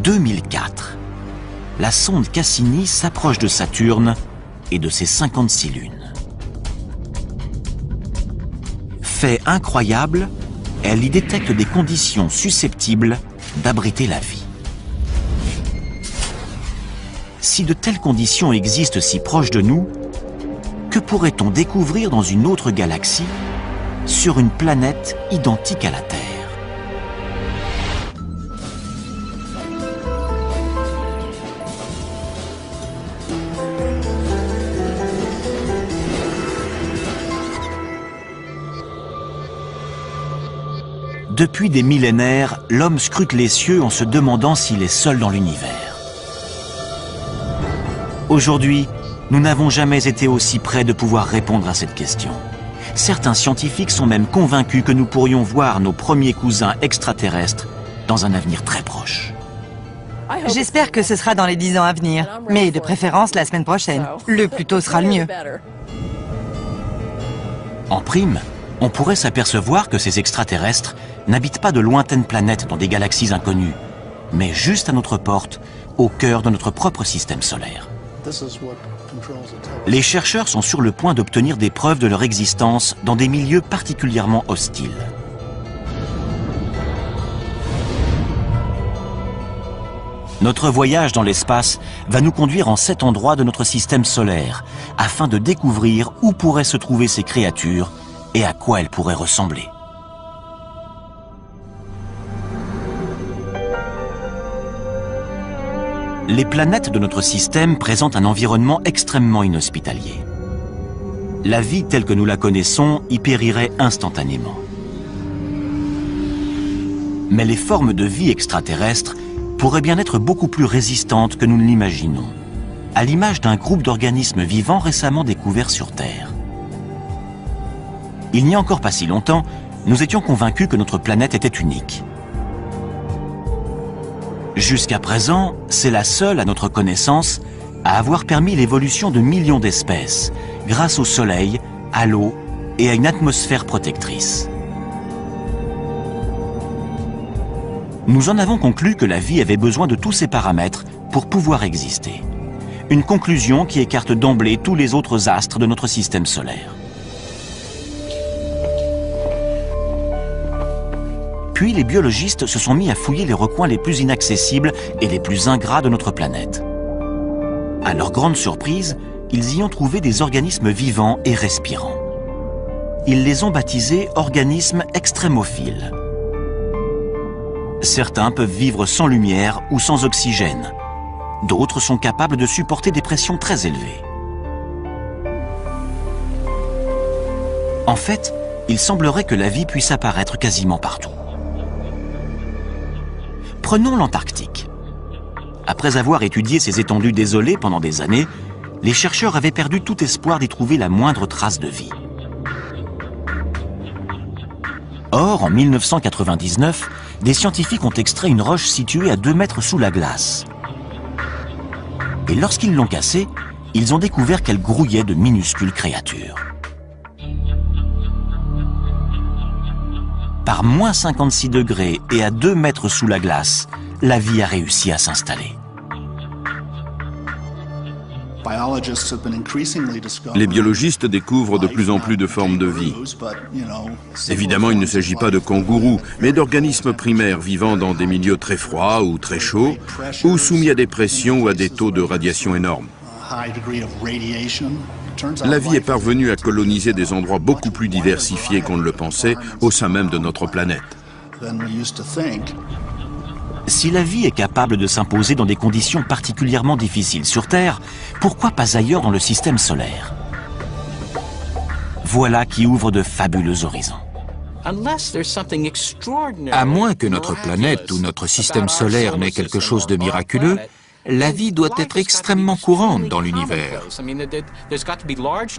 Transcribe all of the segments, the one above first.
2004. La sonde Cassini s'approche de Saturne et de ses 56 lunes. Fait incroyable, elle y détecte des conditions susceptibles d'abriter la vie. Si de telles conditions existent si proches de nous, que pourrait-on découvrir dans une autre galaxie, sur une planète identique à la Terre? Depuis des millénaires, l'homme scrute les cieux en se demandant s'il est seul dans l'univers. Aujourd'hui, nous n'avons jamais été aussi près de pouvoir répondre à cette question. Certains scientifiques sont même convaincus que nous pourrions voir nos premiers cousins extraterrestres dans un avenir très proche. J'espère que ce sera dans les 10 ans à venir, mais de préférence la semaine prochaine. Le plus tôt sera le mieux. En prime, on pourrait s'apercevoir que ces extraterrestres n'habitent pas de lointaines planètes dans des galaxies inconnues, mais juste à notre porte, au cœur de notre propre système solaire. Les chercheurs sont sur le point d'obtenir des preuves de leur existence dans des milieux particulièrement hostiles. Notre voyage dans l'espace va nous conduire en 7 endroits de notre système solaire, afin de découvrir où pourraient se trouver ces créatures et à quoi elles pourraient ressembler. Les planètes de notre système présentent un environnement extrêmement inhospitalier. La vie telle que nous la connaissons y périrait instantanément. Mais les formes de vie extraterrestres pourraient bien être beaucoup plus résistantes que nous ne l'imaginons, à l'image d'un groupe d'organismes vivants récemment découverts sur Terre. Il n'y a encore pas si longtemps, nous étions convaincus que notre planète était unique. Jusqu'à présent, c'est la seule, à notre connaissance, à avoir permis l'évolution de millions d'espèces, grâce au Soleil, à l'eau et à une atmosphère protectrice. Nous en avons conclu que la vie avait besoin de tous ces paramètres pour pouvoir exister. Une conclusion qui écarte d'emblée tous les autres astres de notre système solaire. Puis les biologistes se sont mis à fouiller les recoins les plus inaccessibles et les plus ingrats de notre planète. À leur grande surprise, ils y ont trouvé des organismes vivants et respirants. Ils les ont baptisés organismes extrémophiles. Certains peuvent vivre sans lumière ou sans oxygène. D'autres sont capables de supporter des pressions très élevées. En fait, il semblerait que la vie puisse apparaître quasiment partout. Prenons l'Antarctique. Après avoir étudié ces étendues désolées pendant des années, les chercheurs avaient perdu tout espoir d'y trouver la moindre trace de vie. Or, en 1999, des scientifiques ont extrait une roche située à 2 mètres sous la glace. Et lorsqu'ils l'ont cassée, ils ont découvert qu'elle grouillait de minuscules créatures. Par moins 56 degrés et à 2 mètres sous la glace, la vie a réussi à s'installer. Les biologistes découvrent de plus en plus de formes de vie. Évidemment, il ne s'agit pas de kangourous, mais d'organismes primaires vivant dans des milieux très froids ou très chauds, ou soumis à des pressions ou à des taux de radiation énormes. La vie est parvenue à coloniser des endroits beaucoup plus diversifiés qu'on ne le pensait au sein même de notre planète. Si la vie est capable de s'imposer dans des conditions particulièrement difficiles sur Terre, pourquoi pas ailleurs dans le système solaire? Voilà qui ouvre de fabuleux horizons. À moins que notre planète ou notre système solaire n'ait quelque chose de miraculeux, la vie doit être extrêmement courante dans l'univers.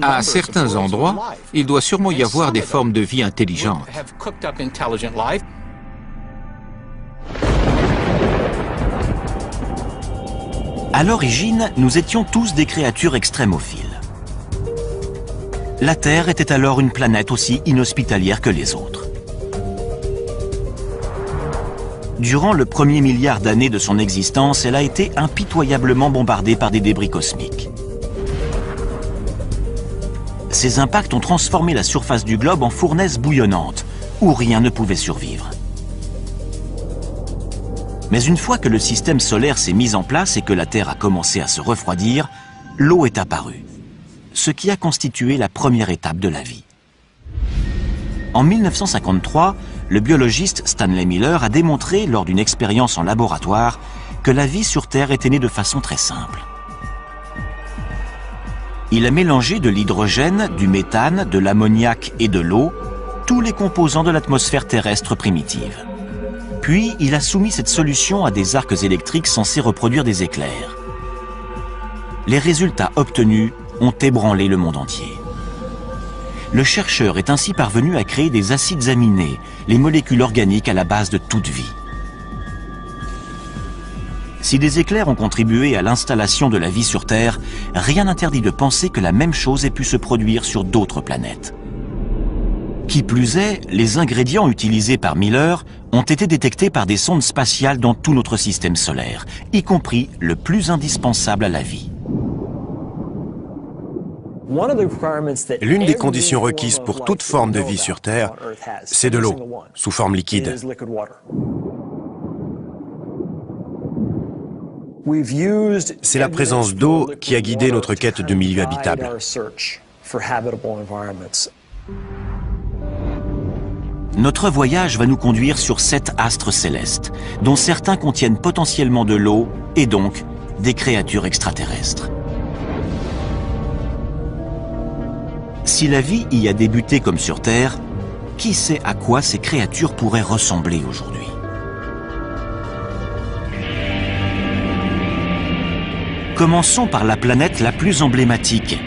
À certains endroits, il doit sûrement y avoir des formes de vie intelligentes. À l'origine, nous étions tous des créatures extrémophiles. La Terre était alors une planète aussi inhospitalière que les autres. Durant le premier milliard d'années de son existence, elle a été impitoyablement bombardée par des débris cosmiques. Ces impacts ont transformé la surface du globe en fournaise bouillonnante, où rien ne pouvait survivre. Mais une fois que le système solaire s'est mis en place et que la Terre a commencé à se refroidir, l'eau est apparue, ce qui a constitué la première étape de la vie. En 1953, le biologiste Stanley Miller a démontré lors d'une expérience en laboratoire que la vie sur Terre était née de façon très simple. Il a mélangé de l'hydrogène, du méthane, de l'ammoniac et de l'eau, tous les composants de l'atmosphère terrestre primitive. Puis, il a soumis cette solution à des arcs électriques censés reproduire des éclairs. Les résultats obtenus ont ébranlé le monde entier. Le chercheur est ainsi parvenu à créer des acides aminés, les molécules organiques à la base de toute vie. Si des éclairs ont contribué à l'installation de la vie sur Terre, rien n'interdit de penser que la même chose ait pu se produire sur d'autres planètes. Qui plus est, les ingrédients utilisés par Miller ont été détectés par des sondes spatiales dans tout notre système solaire, y compris le plus indispensable à la vie. L'une des conditions requises pour toute forme de vie sur Terre, c'est de l'eau, sous forme liquide. C'est la présence d'eau qui a guidé notre quête de milieux habitables. Notre voyage va nous conduire sur 7 astres célestes, dont certains contiennent potentiellement de l'eau et donc des créatures extraterrestres. Si la vie y a débuté comme sur Terre, qui sait à quoi ces créatures pourraient ressembler aujourd'hui? Commençons par la planète la plus emblématique,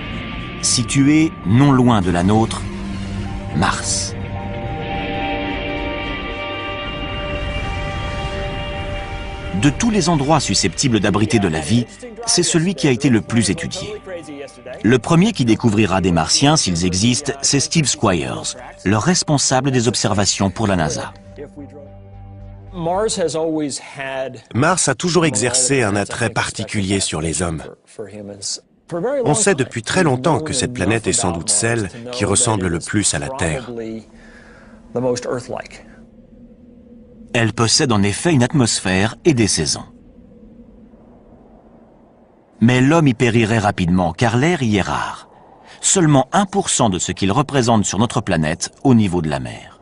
située non loin de la nôtre, Mars. De tous les endroits susceptibles d'abriter de la vie, c'est celui qui a été le plus étudié. Le premier qui découvrira des Martiens, s'ils existent, c'est Steve Squyres, le responsable des observations pour la NASA. Mars a toujours exercé un attrait particulier sur les hommes. On sait depuis très longtemps que cette planète est sans doute celle qui ressemble le plus à la Terre. Elle possède en effet une atmosphère et des saisons. Mais l'homme y périrait rapidement car l'air y est rare. Seulement 1% de ce qu'il représente sur notre planète au niveau de la mer.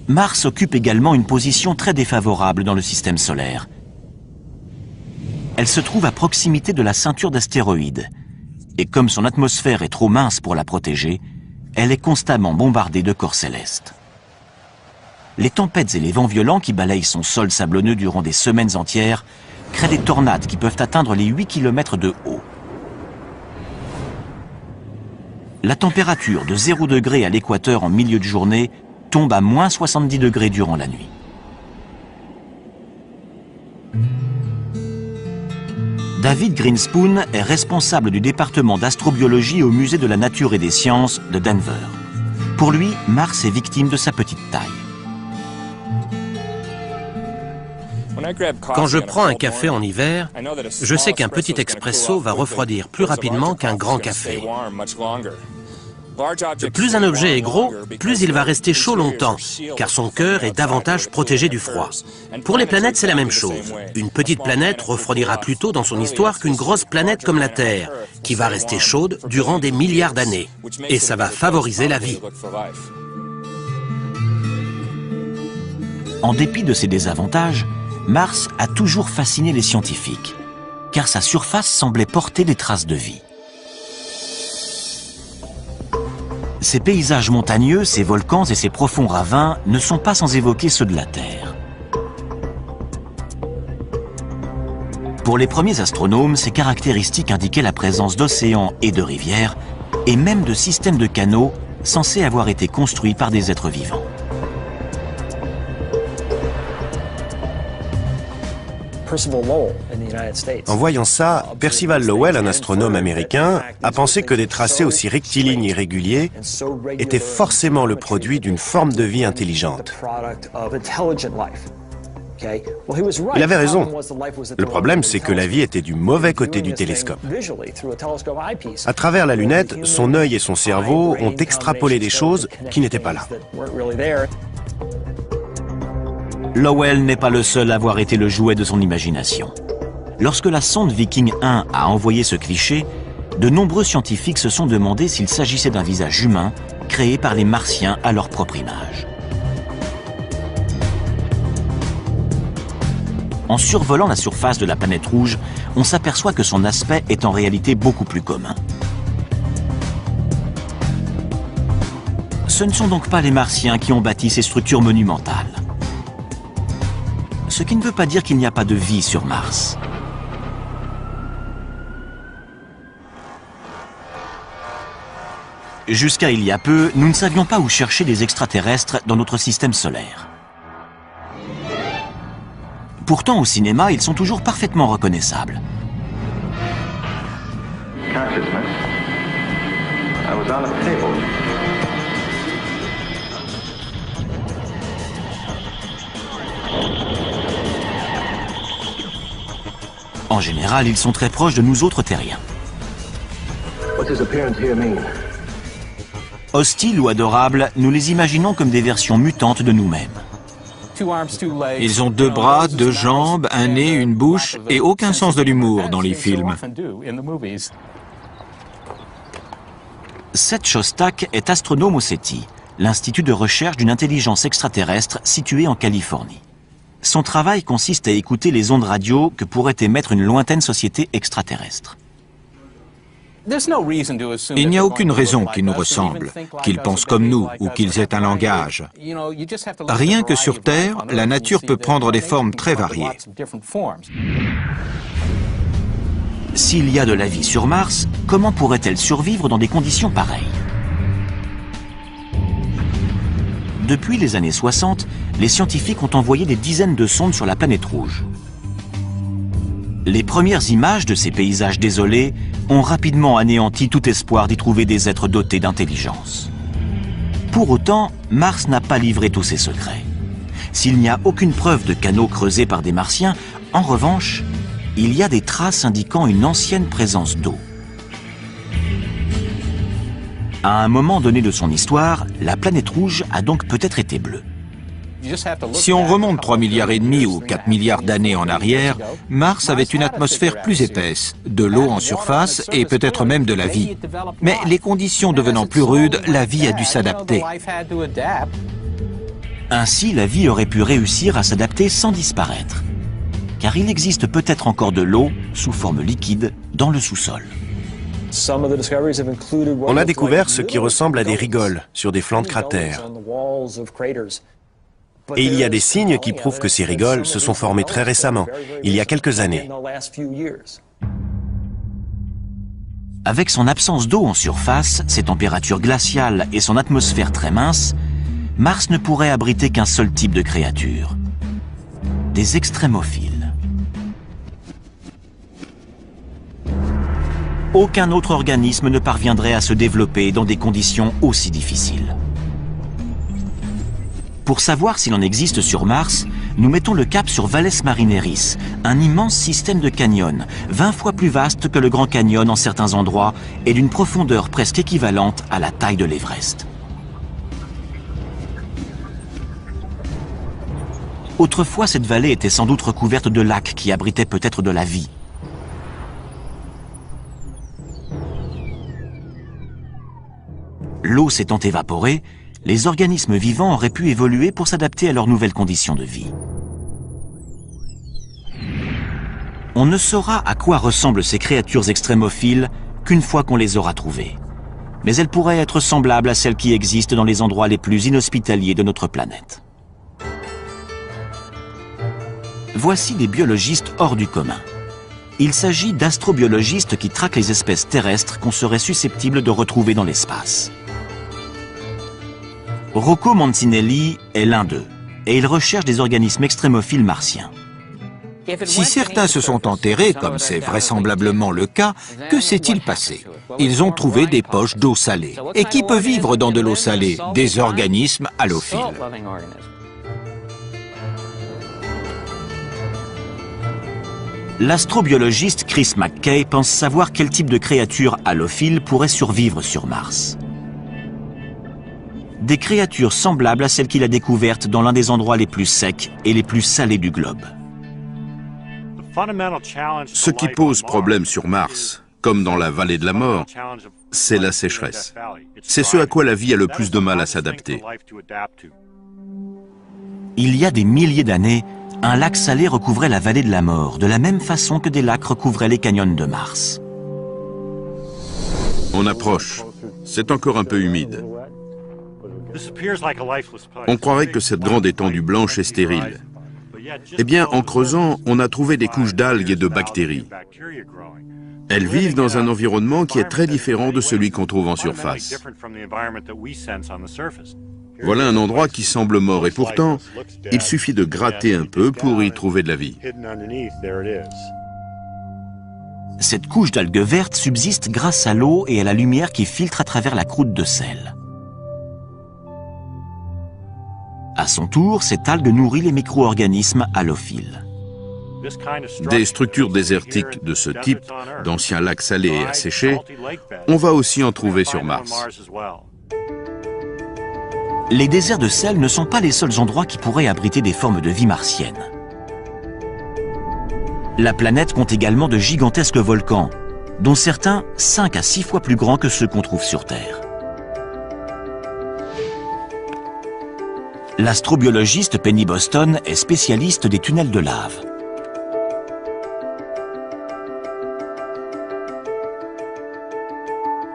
Mars occupe également une position très défavorable dans le système solaire. Elle se trouve à proximité de la ceinture d'astéroïdes. Et comme son atmosphère est trop mince pour la protéger, elle est constamment bombardée de corps célestes. Les tempêtes et les vents violents qui balayent son sol sablonneux durant des semaines entières créent des tornades qui peuvent atteindre les 8 km de haut. La température de 0 degré à l'équateur en milieu de journée tombe à moins 70 degrés durant la nuit. David Greenspoon est responsable du département d'astrobiologie au Musée de la Nature et des Sciences de Denver. Pour lui, Mars est victime de sa petite taille. Quand je prends un café en hiver, je sais qu'un petit expresso va refroidir plus rapidement qu'un grand café. Plus un objet est gros, plus il va rester chaud longtemps, car son cœur est davantage protégé du froid. Pour les planètes, c'est la même chose. Une petite planète refroidira plus tôt dans son histoire qu'une grosse planète comme la Terre, qui va rester chaude durant des milliards d'années. Et ça va favoriser la vie. En dépit de ses désavantages, Mars a toujours fasciné les scientifiques, car sa surface semblait porter des traces de vie. Ses paysages montagneux, ses volcans et ses profonds ravins ne sont pas sans évoquer ceux de la Terre. Pour les premiers astronomes, ces caractéristiques indiquaient la présence d'océans et de rivières, et même de systèmes de canaux censés avoir été construits par des êtres vivants. En voyant ça, Percival Lowell, un astronome américain, a pensé que des tracés aussi rectilignes et réguliers étaient forcément le produit d'une forme de vie intelligente. Il avait raison. Le problème, c'est que la vie était du mauvais côté du télescope. À travers la lunette, son œil et son cerveau ont extrapolé des choses qui n'étaient pas là. Lowell n'est pas le seul à avoir été le jouet de son imagination. Lorsque la sonde Viking 1 a envoyé ce cliché, de nombreux scientifiques se sont demandé s'il s'agissait d'un visage humain créé par les Martiens à leur propre image. En survolant la surface de la planète rouge, on s'aperçoit que son aspect est en réalité beaucoup plus commun. Ce ne sont donc pas les Martiens qui ont bâti ces structures monumentales. Ce qui ne veut pas dire qu'il n'y a pas de vie sur Mars. Jusqu'à il y a peu, nous ne savions pas où chercher des extraterrestres dans notre système solaire. Pourtant, au cinéma, ils sont toujours parfaitement reconnaissables. En général, ils sont très proches de nous autres terriens. Hostiles ou adorables, nous les imaginons comme des versions mutantes de nous-mêmes. Ils ont 2 bras, 2 jambes, un nez, une bouche et aucun sens de l'humour dans les films. Seth Shostak est astronome au SETI, l'institut de recherche d'une intelligence extraterrestre situé en Californie. Son travail consiste à écouter les ondes radio que pourrait émettre une lointaine société extraterrestre. Il n'y a aucune raison qu'ils nous ressemblent, qu'ils pensent comme nous ou qu'ils aient un langage. Rien que sur Terre, la nature peut prendre des formes très variées. S'il y a de la vie sur Mars, comment pourrait-elle survivre dans des conditions pareilles? Depuis les années 60, les scientifiques ont envoyé des dizaines de sondes sur la planète rouge. Les premières images de ces paysages désolés ont rapidement anéanti tout espoir d'y trouver des êtres dotés d'intelligence. Pour autant, Mars n'a pas livré tous ses secrets. S'il n'y a aucune preuve de canaux creusés par des Martiens, en revanche, il y a des traces indiquant une ancienne présence d'eau. À un moment donné de son histoire, la planète rouge a donc peut-être été bleue. Si on remonte 3,5 milliards ou 4 milliards d'années en arrière, Mars avait une atmosphère plus épaisse, de l'eau en surface et peut-être même de la vie. Mais les conditions devenant plus rudes, la vie a dû s'adapter. Ainsi, la vie aurait pu réussir à s'adapter sans disparaître. Car il existe peut-être encore de l'eau, sous forme liquide, dans le sous-sol. On a découvert ce qui ressemble à des rigoles sur des flancs de cratères. Et il y a des signes qui prouvent que ces rigoles se sont formées très récemment, il y a quelques années. Avec son absence d'eau en surface, ses températures glaciales et son atmosphère très mince, Mars ne pourrait abriter qu'un seul type de créature, des extrémophiles. Aucun autre organisme ne parviendrait à se développer dans des conditions aussi difficiles. Pour savoir s'il en existe sur Mars, nous mettons le cap sur Valles Marineris, un immense système de canyons, 20 fois plus vaste que le Grand Canyon en certains endroits et d'une profondeur presque équivalente à la taille de l'Everest. Autrefois, cette vallée était sans doute recouverte de lacs qui abritaient peut-être de la vie. L'eau s'étant évaporée, les organismes vivants auraient pu évoluer pour s'adapter à leurs nouvelles conditions de vie. On ne saura à quoi ressemblent ces créatures extrémophiles qu'une fois qu'on les aura trouvées. Mais elles pourraient être semblables à celles qui existent dans les endroits les plus inhospitaliers de notre planète. Voici des biologistes hors du commun. Il s'agit d'astrobiologistes qui traquent les espèces terrestres qu'on serait susceptible de retrouver dans l'espace. Rocco Mancinelli est l'un d'eux, et il recherche des organismes extrémophiles martiens. Si certains se sont enterrés, comme c'est vraisemblablement le cas, que s'est-il passé? Ils ont trouvé des poches d'eau salée. Et qui peut vivre dans de l'eau salée? Des organismes halophiles. L'astrobiologiste Chris McKay pense savoir quel type de créatures halophiles pourraient survivre sur Mars. Des créatures semblables à celles qu'il a découvertes dans l'un des endroits les plus secs et les plus salés du globe. Ce qui pose problème sur Mars, comme dans la vallée de la mort, c'est la sécheresse. C'est ce à quoi la vie a le plus de mal à s'adapter. Il y a des milliers d'années, un lac salé recouvrait la vallée de la mort, de la même façon que des lacs recouvraient les canyons de Mars. On approche. C'est encore un peu humide. On croirait que cette grande étendue blanche est stérile. Eh bien, en creusant, on a trouvé des couches d'algues et de bactéries. Elles vivent dans un environnement qui est très différent de celui qu'on trouve en surface. Voilà un endroit qui semble mort et pourtant, il suffit de gratter un peu pour y trouver de la vie. Cette couche d'algues vertes subsiste grâce à l'eau et à la lumière qui filtre à travers la croûte de sel. À son tour, cette algue nourrit les micro-organismes halophiles. Des structures désertiques de ce type, d'anciens lacs salés et asséchés, on va aussi en trouver sur Mars. Les déserts de sel ne sont pas les seuls endroits qui pourraient abriter des formes de vie martiennes. La planète compte également de gigantesques volcans, dont certains 5 à 6 fois plus grands que ceux qu'on trouve sur Terre. L'astrobiologiste Penny Boston est spécialiste des tunnels de lave.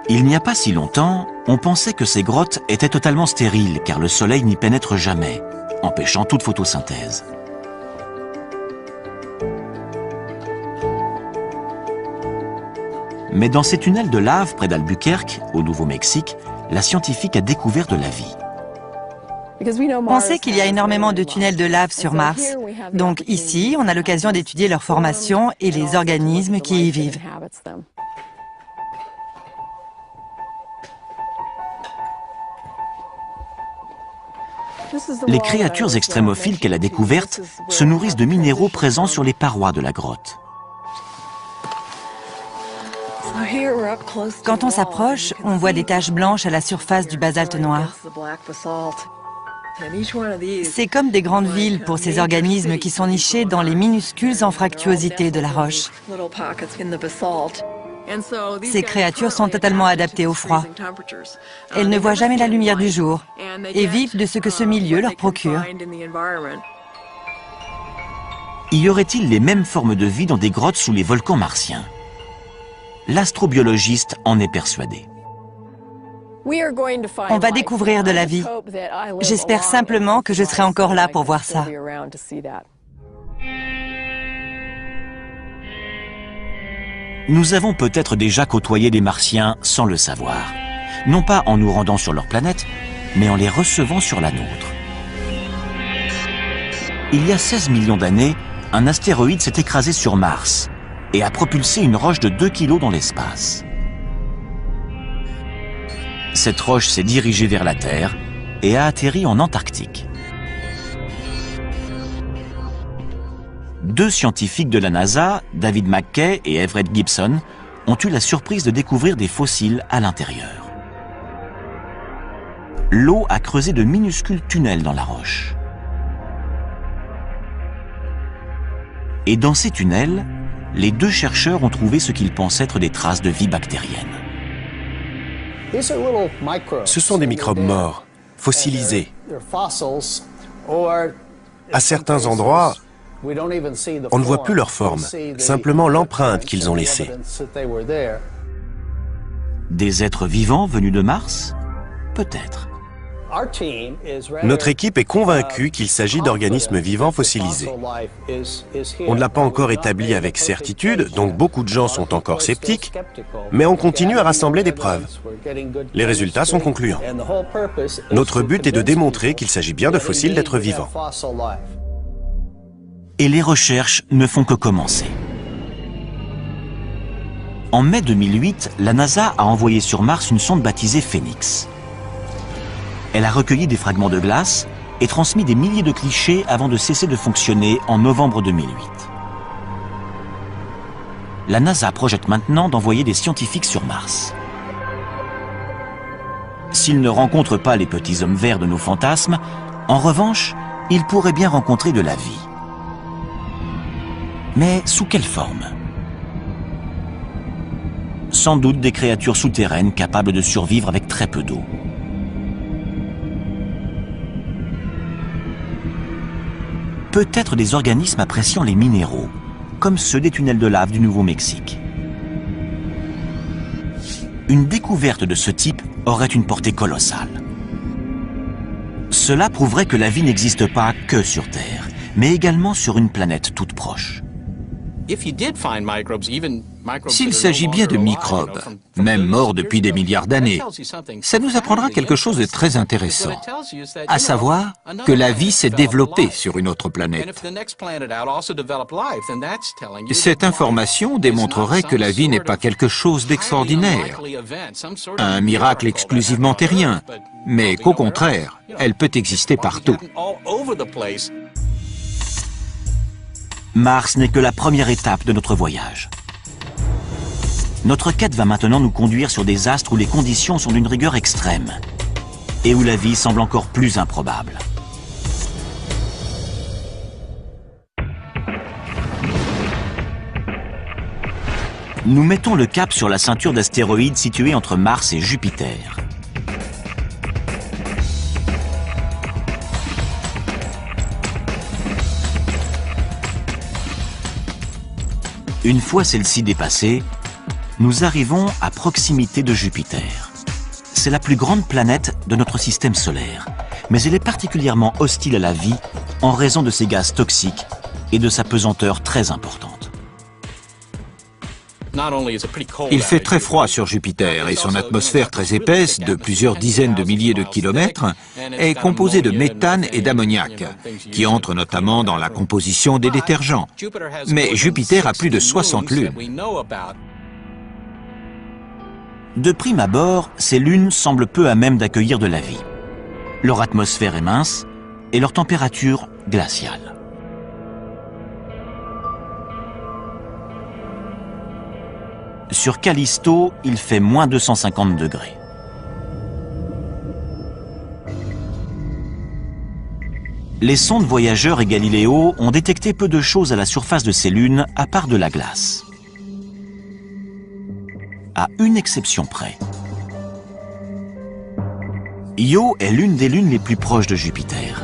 Il n'y a pas si longtemps, on pensait que ces grottes étaient totalement stériles car le soleil n'y pénètre jamais, empêchant toute photosynthèse. Mais dans ces tunnels de lave près d'Albuquerque, au Nouveau-Mexique, la scientifique a découvert de la vie. On sait qu'il y a énormément de tunnels de lave sur Mars. Donc ici, on a l'occasion d'étudier leur formation et les organismes qui y vivent. Les créatures extrémophiles qu'elle a découvertes se nourrissent de minéraux présents sur les parois de la grotte. Quand on s'approche, on voit des taches blanches à la surface du basalte noir. C'est comme des grandes villes pour ces organismes qui sont nichés dans les minuscules anfractuosités de la roche. Ces créatures sont totalement adaptées au froid. Elles ne voient jamais la lumière du jour et vivent de ce que ce milieu leur procure. Y aurait-il les mêmes formes de vie dans des grottes sous les volcans martiens? L'astrobiologiste en est persuadé. On va découvrir de la vie. J'espère simplement que je serai encore là pour voir ça. Nous avons peut-être déjà côtoyé des Martiens sans le savoir. Non pas en nous rendant sur leur planète, mais en les recevant sur la nôtre. Il y a 16 millions d'années, un astéroïde s'est écrasé sur Mars et a propulsé une roche de 2 kilos dans l'espace. Cette roche s'est dirigée vers la Terre et a atterri en Antarctique. 2 scientifiques de la NASA, David McKay et Everett Gibson, ont eu la surprise de découvrir des fossiles à l'intérieur. L'eau a creusé de minuscules tunnels dans la roche. Et dans ces tunnels, les 2 chercheurs ont trouvé ce qu'ils pensent être des traces de vie bactérienne. Ce sont des microbes morts, fossilisés. À certains endroits, on ne voit plus leur forme, simplement l'empreinte qu'ils ont laissée. Des êtres vivants venus de Mars? Peut-être. Notre équipe est convaincue qu'il s'agit d'organismes vivants fossilisés. On ne l'a pas encore établi avec certitude, donc beaucoup de gens sont encore sceptiques, mais on continue à rassembler des preuves. Les résultats sont concluants. Notre but est de démontrer qu'il s'agit bien de fossiles d'êtres vivants. Et les recherches ne font que commencer. En mai 2008, la NASA a envoyé sur Mars une sonde baptisée Phoenix. Elle a recueilli des fragments de glace et transmis des milliers de clichés avant de cesser de fonctionner en novembre 2008. La NASA projette maintenant d'envoyer des scientifiques sur Mars. S'ils ne rencontrent pas les petits hommes verts de nos fantasmes, en revanche, ils pourraient bien rencontrer de la vie. Mais sous quelle forme? Sans doute des créatures souterraines capables de survivre avec très peu d'eau. Peut-être des organismes appréciant les minéraux, comme ceux des tunnels de lave du Nouveau-Mexique. Une découverte de ce type aurait une portée colossale. Cela prouverait que la vie n'existe pas que sur Terre, mais également sur une planète toute proche. S'il s'agit bien de microbes, même morts depuis des milliards d'années, ça nous apprendra quelque chose de très intéressant, à savoir que la vie s'est développée sur une autre planète. Cette information démontrerait que la vie n'est pas quelque chose d'extraordinaire, un miracle exclusivement terrien, mais qu'au contraire, elle peut exister partout. Mars n'est que la première étape de notre voyage. Notre quête va maintenant nous conduire sur des astres où les conditions sont d'une rigueur extrême et où la vie semble encore plus improbable. Nous mettons le cap sur la ceinture d'astéroïdes située entre Mars et Jupiter. Une fois celle-ci dépassée, nous arrivons à proximité de Jupiter. C'est la plus grande planète de notre système solaire, mais elle est particulièrement hostile à la vie en raison de ses gaz toxiques et de sa pesanteur très importante. Il fait très froid sur Jupiter et son atmosphère très épaisse, de plusieurs dizaines de milliers de kilomètres, est composée de méthane et d'ammoniac, qui entrent notamment dans la composition des détergents. Mais Jupiter a plus de 60 lunes. De prime abord, ces lunes semblent peu à même d'accueillir de la vie. Leur atmosphère est mince et leur température glaciale. Sur Callisto, il fait moins 250 degrés. Les sondes Voyageur et Galileo ont détecté peu de choses à la surface de ces lunes, à part de la glace. À une exception près. Io est l'une des lunes les plus proches de Jupiter.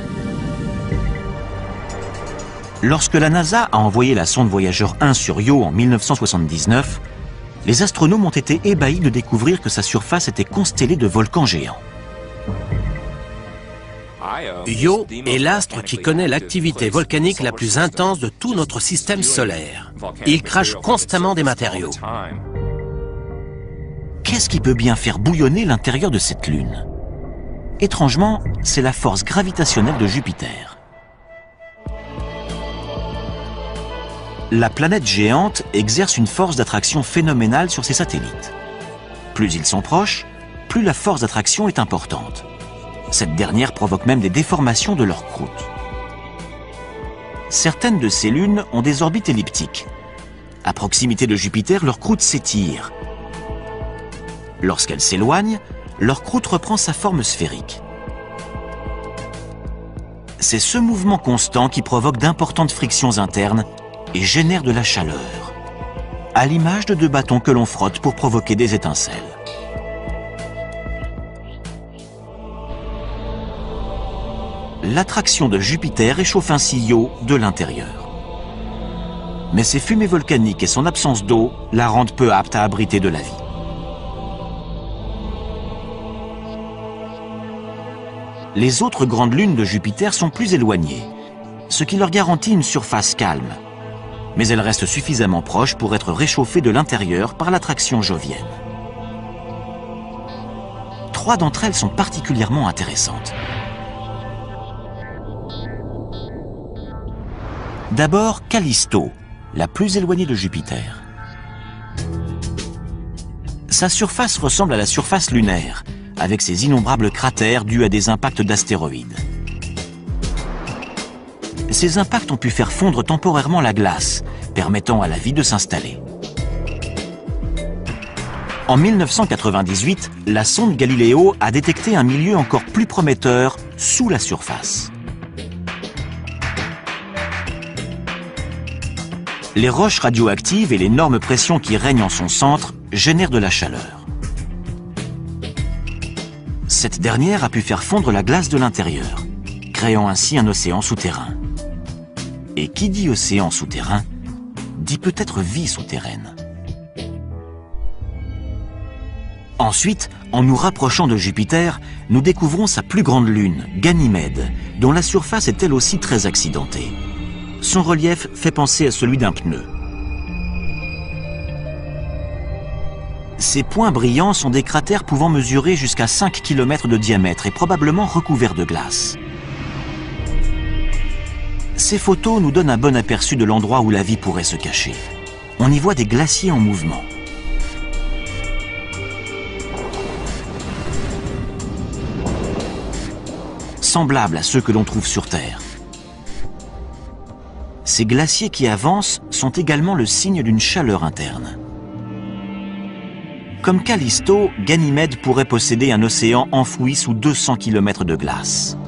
Lorsque la NASA a envoyé la sonde Voyageur 1 sur Io en 1979, les astronomes ont été ébahis de découvrir que sa surface était constellée de volcans géants. Io est l'astre qui connaît l'activité volcanique la plus intense de tout notre système solaire. Il crache constamment des matériaux. Qu'est-ce qui peut bien faire bouillonner l'intérieur de cette lune? Étrangement, c'est la force gravitationnelle de Jupiter. La planète géante exerce une force d'attraction phénoménale sur ses satellites. Plus ils sont proches, plus la force d'attraction est importante. Cette dernière provoque même des déformations de leur croûte. Certaines de ces lunes ont des orbites elliptiques. À proximité de Jupiter, leur croûte s'étire. Lorsqu'elle s'éloigne, leur croûte reprend sa forme sphérique. C'est ce mouvement constant qui provoque d'importantes frictions internes et génère de la chaleur, à l'image de deux bâtons que l'on frotte pour provoquer des étincelles. L'attraction de Jupiter réchauffe ainsi Io de l'intérieur. Mais ses fumées volcaniques et son absence d'eau la rendent peu apte à abriter de la vie. Les autres grandes lunes de Jupiter sont plus éloignées, ce qui leur garantit une surface calme. Mais elles restent suffisamment proches pour être réchauffées de l'intérieur par l'attraction jovienne. 3 d'entre elles sont particulièrement intéressantes. D'abord, Callisto, la plus éloignée de Jupiter. Sa surface ressemble à la surface lunaire, avec ses innombrables cratères dus à des impacts d'astéroïdes. Ces impacts ont pu faire fondre temporairement la glace, permettant à la vie de s'installer. En 1998, la sonde Galileo a détecté un milieu encore plus prometteur sous la surface. Les roches radioactives et l'énorme pression qui règne en son centre génèrent de la chaleur. Cette dernière a pu faire fondre la glace de l'intérieur, créant ainsi un océan souterrain. Et qui dit océan souterrain, dit peut-être vie souterraine. Ensuite, en nous rapprochant de Jupiter, nous découvrons sa plus grande lune, Ganymède, dont la surface est elle aussi très accidentée. Son relief fait penser à celui d'un pneu. Ces points brillants sont des cratères pouvant mesurer jusqu'à 5 km de diamètre et probablement recouverts de glace. Ces photos nous donnent un bon aperçu de l'endroit où la vie pourrait se cacher. On y voit des glaciers en mouvement. Semblables à ceux que l'on trouve sur Terre. Ces glaciers qui avancent sont également le signe d'une chaleur interne. Comme Callisto, Ganymède pourrait posséder un océan enfoui sous 200 km de glace.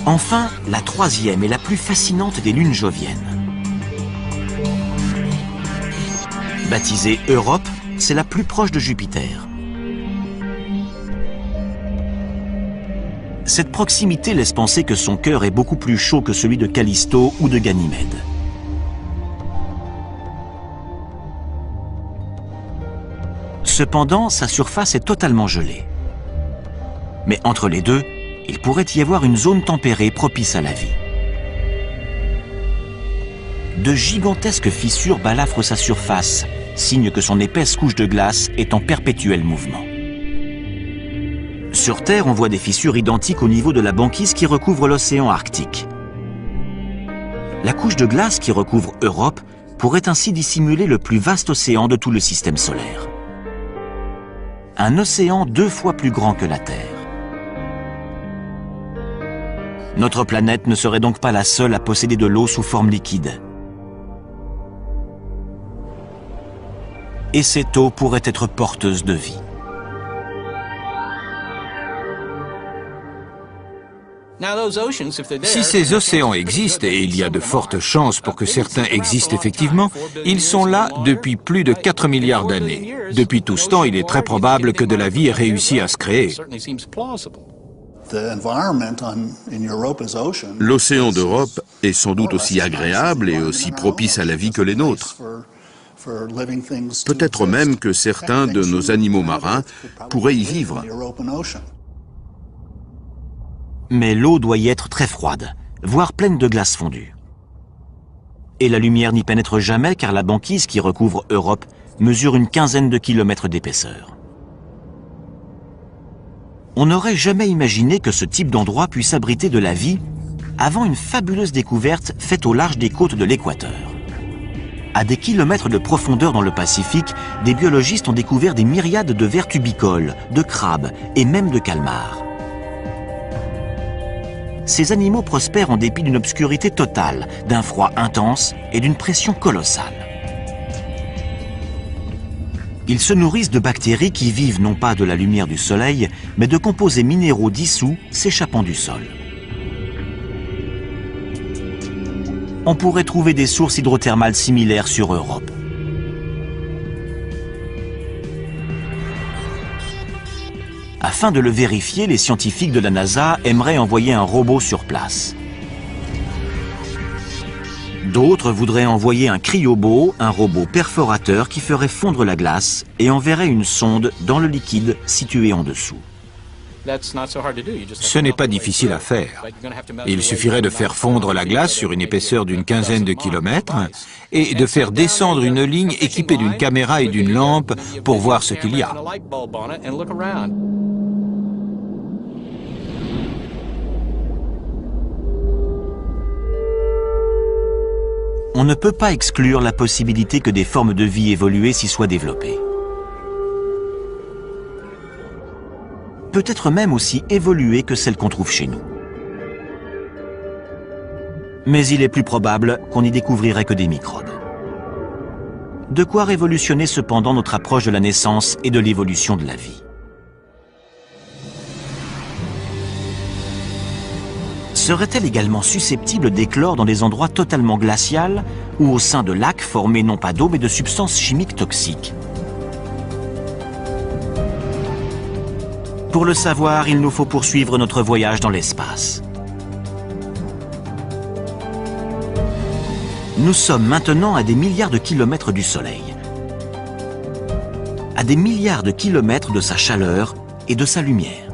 Enfin, la troisième et la plus fascinante des lunes joviennes. Baptisée Europe, c'est la plus proche de Jupiter. Cette proximité laisse penser que son cœur est beaucoup plus chaud que celui de Callisto ou de Ganymède. Cependant, sa surface est totalement gelée. Mais entre les deux, il pourrait y avoir une zone tempérée propice à la vie. De gigantesques fissures balafrent sa surface, signe que son épaisse couche de glace est en perpétuel mouvement. Sur Terre, on voit des fissures identiques au niveau de la banquise qui recouvre l'océan Arctique. La couche de glace qui recouvre Europe pourrait ainsi dissimuler le plus vaste océan de tout le système solaire. Un océan 2 fois plus grand que la Terre. Notre planète ne serait donc pas la seule à posséder de l'eau sous forme liquide. Et cette eau pourrait être porteuse de vie. Si ces océans existent, et il y a de fortes chances pour que certains existent effectivement, ils sont là depuis plus de 4 milliards d'années. Depuis tout ce temps, il est très probable que de la vie ait réussi à se créer. L'océan d'Europe est sans doute aussi agréable et aussi propice à la vie que les nôtres. Peut-être même que certains de nos animaux marins pourraient y vivre. Mais l'eau doit y être très froide, voire pleine de glace fondue. Et la lumière n'y pénètre jamais car la banquise qui recouvre Europe mesure une quinzaine de kilomètres d'épaisseur. On n'aurait jamais imaginé que ce type d'endroit puisse abriter de la vie avant une fabuleuse découverte faite au large des côtes de l'équateur. À des kilomètres de profondeur dans le Pacifique, des biologistes ont découvert des myriades de vers tubicoles, de crabes et même de calmars. Ces animaux prospèrent en dépit d'une obscurité totale, d'un froid intense et d'une pression colossale. Ils se nourrissent de bactéries qui vivent non pas de la lumière du soleil, mais de composés minéraux dissous s'échappant du sol. On pourrait trouver des sources hydrothermales similaires sur Europe. Afin de le vérifier, les scientifiques de la NASA aimeraient envoyer un robot sur place. D'autres voudraient envoyer un cryobo, un robot perforateur qui ferait fondre la glace et enverrait une sonde dans le liquide situé en dessous. Ce n'est pas difficile à faire. Il suffirait de faire fondre la glace sur une épaisseur d'une quinzaine de kilomètres et de faire descendre une ligne équipée d'une caméra et d'une lampe pour voir ce qu'il y a. on ne peut pas exclure la possibilité que des formes de vie évoluées s'y soient développées. Peut-être même aussi évoluées que celles qu'on trouve chez nous. Mais il est plus probable qu'on n'y découvrirait que des microbes. De quoi révolutionner cependant notre approche de la naissance et de l'évolution de la vie. Serait-elle également susceptible d'éclore dans des endroits totalement glacials ou au sein de lacs formés non pas d'eau mais de substances chimiques toxiques? Pour le savoir, il nous faut poursuivre notre voyage dans l'espace. Nous sommes maintenant à des milliards de kilomètres du Soleil, à des milliards de kilomètres de sa chaleur et de sa lumière.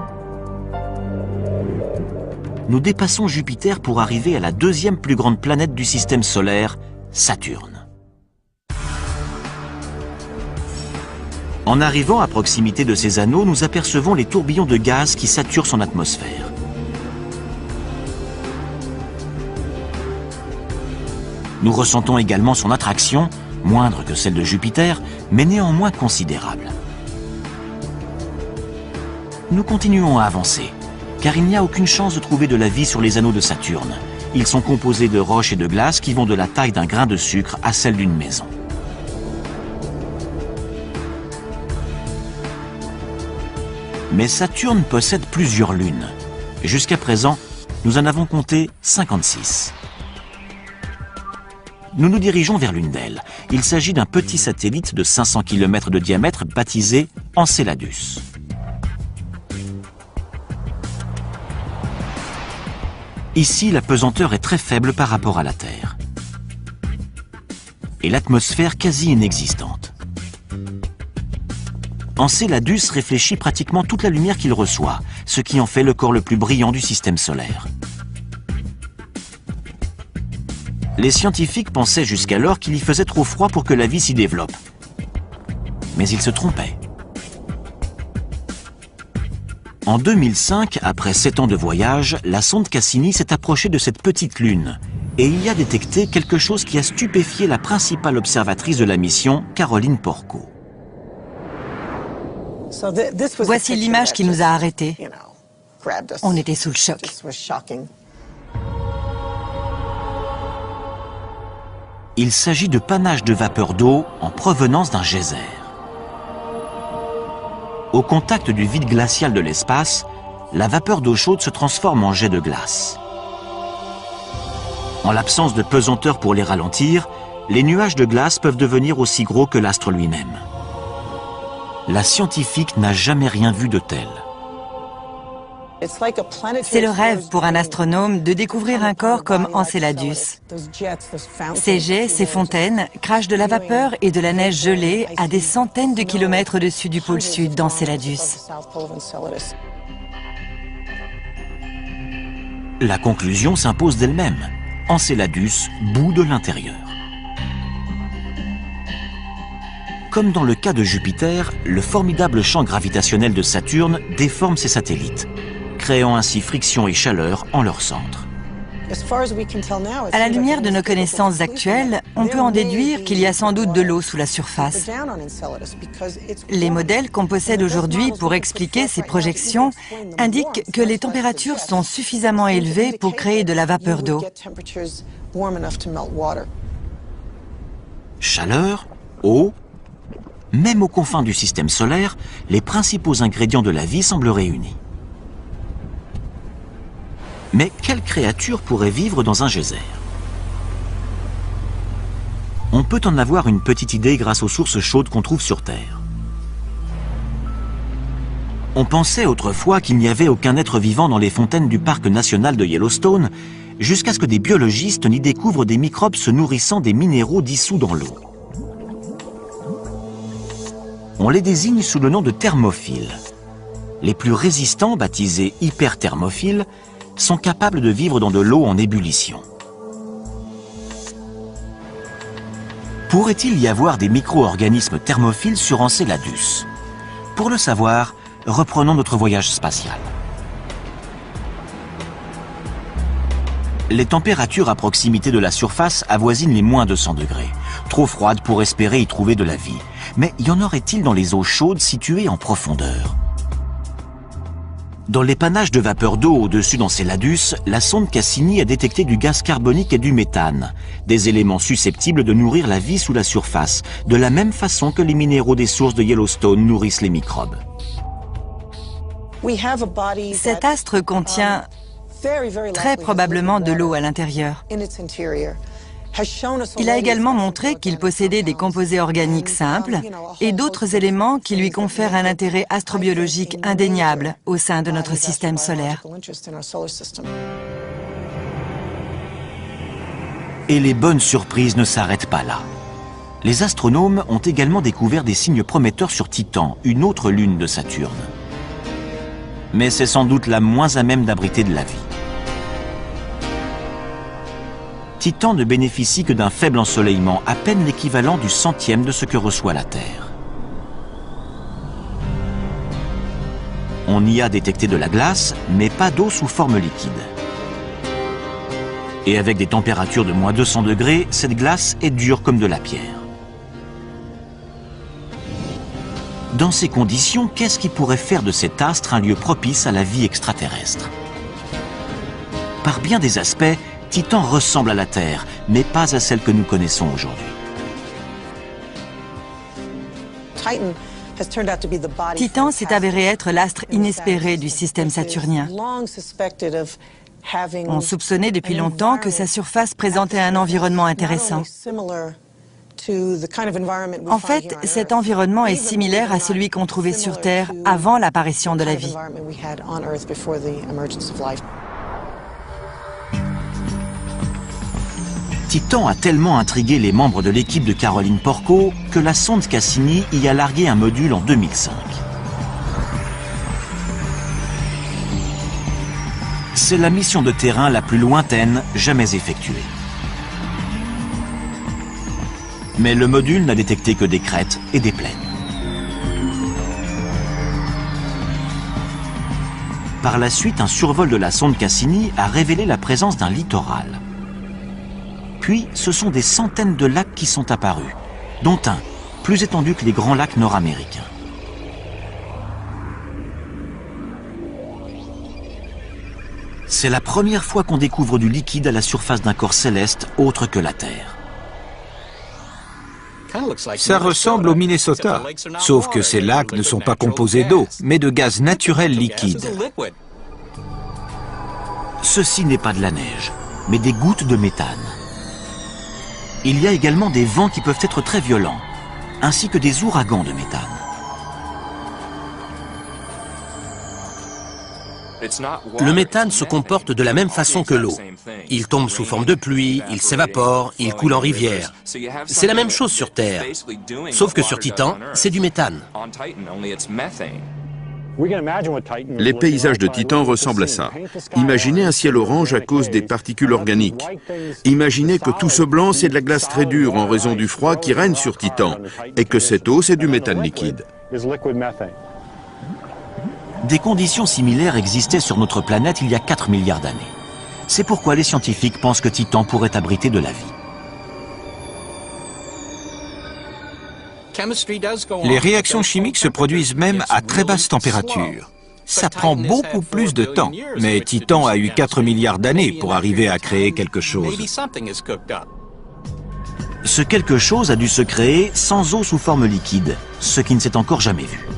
Nous dépassons Jupiter pour arriver à la deuxième plus grande planète du système solaire, Saturne. En arrivant à proximité de ces anneaux, nous apercevons les tourbillons de gaz qui saturent son atmosphère. Nous ressentons également son attraction, moindre que celle de Jupiter, mais néanmoins considérable. Nous continuons à avancer, car il n'y a aucune chance de trouver de la vie sur les anneaux de Saturne. Ils sont composés de roches et de glace qui vont de la taille d'un grain de sucre à celle d'une maison. Mais Saturne possède plusieurs lunes. Jusqu'à présent, nous en avons compté 56. Nous nous dirigeons vers l'une d'elles. Il s'agit d'un petit satellite de 500 km de diamètre baptisé Enceladus. Ici, la pesanteur est très faible par rapport à la Terre. Et l'atmosphère quasi inexistante. Enceladus réfléchit pratiquement toute la lumière qu'il reçoit, ce qui en fait le corps le plus brillant du système solaire. Les scientifiques pensaient jusqu'alors qu'il y faisait trop froid pour que la vie s'y développe. Mais ils se trompaient. En 2005, après 7 ans de voyage, la sonde Cassini s'est approchée de cette petite lune et y a détecté quelque chose qui a stupéfié la principale observatrice de la mission, Caroline Porco. Voici l'image qui nous a arrêtés. On était sous le choc. Il s'agit de panaches de vapeur d'eau en provenance d'un geyser. Au contact du vide glacial de l'espace, la vapeur d'eau chaude se transforme en jet de glace. En l'absence de pesanteur pour les ralentir, les nuages de glace peuvent devenir aussi gros que l'astre lui-même. La scientifique n'a jamais rien vu de tel. C'est le rêve pour un astronome de découvrir un corps comme Enceladus. Ces jets, ces fontaines, crachent de la vapeur et de la neige gelée à des centaines de kilomètres au-dessus du pôle sud d'Enceladus. La conclusion s'impose d'elle-même. Enceladus bout de l'intérieur. Comme dans le cas de Jupiter, le formidable champ gravitationnel de Saturne déforme ses satellites, créant ainsi friction et chaleur en leur centre. À la lumière de nos connaissances actuelles, on peut en déduire qu'il y a sans doute de l'eau sous la surface. Les modèles qu'on possède aujourd'hui pour expliquer ces projections indiquent que les températures sont suffisamment élevées pour créer de la vapeur d'eau. Chaleur, eau, même aux confins du système solaire, les principaux ingrédients de la vie semblent réunis. Mais quelle créature pourrait vivre dans un geyser? On peut en avoir une petite idée grâce aux sources chaudes qu'on trouve sur Terre. On pensait autrefois qu'il n'y avait aucun être vivant dans les fontaines du parc national de Yellowstone, jusqu'à ce que des biologistes n'y découvrent des microbes se nourrissant des minéraux dissous dans l'eau. On les désigne sous le nom de thermophiles. Les plus résistants, baptisés hyperthermophiles, sont capables de vivre dans de l'eau en ébullition. Pourrait-il y avoir des micro-organismes thermophiles sur Enceladus? Pour le savoir, reprenons notre voyage spatial. Les températures à proximité de la surface avoisinent les moins 200 degrés. Trop froides pour espérer y trouver de la vie. Mais y en aurait-il dans les eaux chaudes situées en profondeur? Dans l'épanage de vapeur d'eau au-dessus d'Enceladus, la sonde Cassini a détecté du gaz carbonique et du méthane, des éléments susceptibles de nourrir la vie sous la surface, de la même façon que les minéraux des sources de Yellowstone nourrissent les microbes. Cet astre contient très probablement de l'eau à l'intérieur. Il a également montré qu'il possédait des composés organiques simples et d'autres éléments qui lui confèrent un intérêt astrobiologique indéniable au sein de notre système solaire. Et les bonnes surprises ne s'arrêtent pas là. Les astronomes ont également découvert des signes prometteurs sur Titan, une autre lune de Saturne. Mais c'est sans doute la moins à même d'abriter de la vie. Titan ne bénéficie que d'un faible ensoleillement, à peine l'équivalent du centième de ce que reçoit la Terre. On y a détecté de la glace, mais pas d'eau sous forme liquide. Et avec des températures de moins 200 degrés, cette glace est dure comme de la pierre. Dans ces conditions, qu'est-ce qui pourrait faire de cet astre un lieu propice à la vie extraterrestre? Par bien des aspects, Titan ressemble à la Terre, mais pas à celle que nous connaissons aujourd'hui. Titan s'est avéré être l'astre inespéré du système saturnien. On soupçonnait depuis longtemps que sa surface présentait un environnement intéressant. En fait, cet environnement est similaire à celui qu'on trouvait sur Terre avant l'apparition de la vie. Titan a tellement intrigué les membres de l'équipe de Caroline Porco que la sonde Cassini y a largué un module en 2005. C'est la mission de terrain la plus lointaine jamais effectuée. Mais le module n'a détecté que des crêtes et des plaines. Par la suite, un survol de la sonde Cassini a révélé la présence d'un littoral. Puis, ce sont des centaines de lacs qui sont apparus, dont un, plus étendu que les grands lacs nord-américains. C'est la première fois qu'on découvre du liquide à la surface d'un corps céleste autre que la Terre. Ça ressemble au Minnesota, sauf que ces lacs ne sont pas composés d'eau, mais de gaz naturel liquide. Ceci n'est pas de la neige, mais des gouttes de méthane. Il y a également des vents qui peuvent être très violents, ainsi que des ouragans de méthane. Le méthane se comporte de la même façon que l'eau. Il tombe sous forme de pluie, il s'évapore, il coule en rivière. C'est la même chose sur Terre, sauf que sur Titan, c'est du méthane. Les paysages de Titan ressemblent à ça. Imaginez un ciel orange à cause des particules organiques. Imaginez que tout ce blanc, c'est de la glace très dure en raison du froid qui règne sur Titan, et que cette eau, c'est du méthane liquide. Des conditions similaires existaient sur notre planète il y a 4 milliards d'années. C'est pourquoi les scientifiques pensent que Titan pourrait abriter de la vie. Les réactions chimiques se produisent même à très basse température. Ça prend beaucoup plus de temps, mais Titan a eu 4 milliards d'années pour arriver à créer quelque chose. Ce quelque chose a dû se créer sans eau sous forme liquide, ce qui ne s'est encore jamais vu.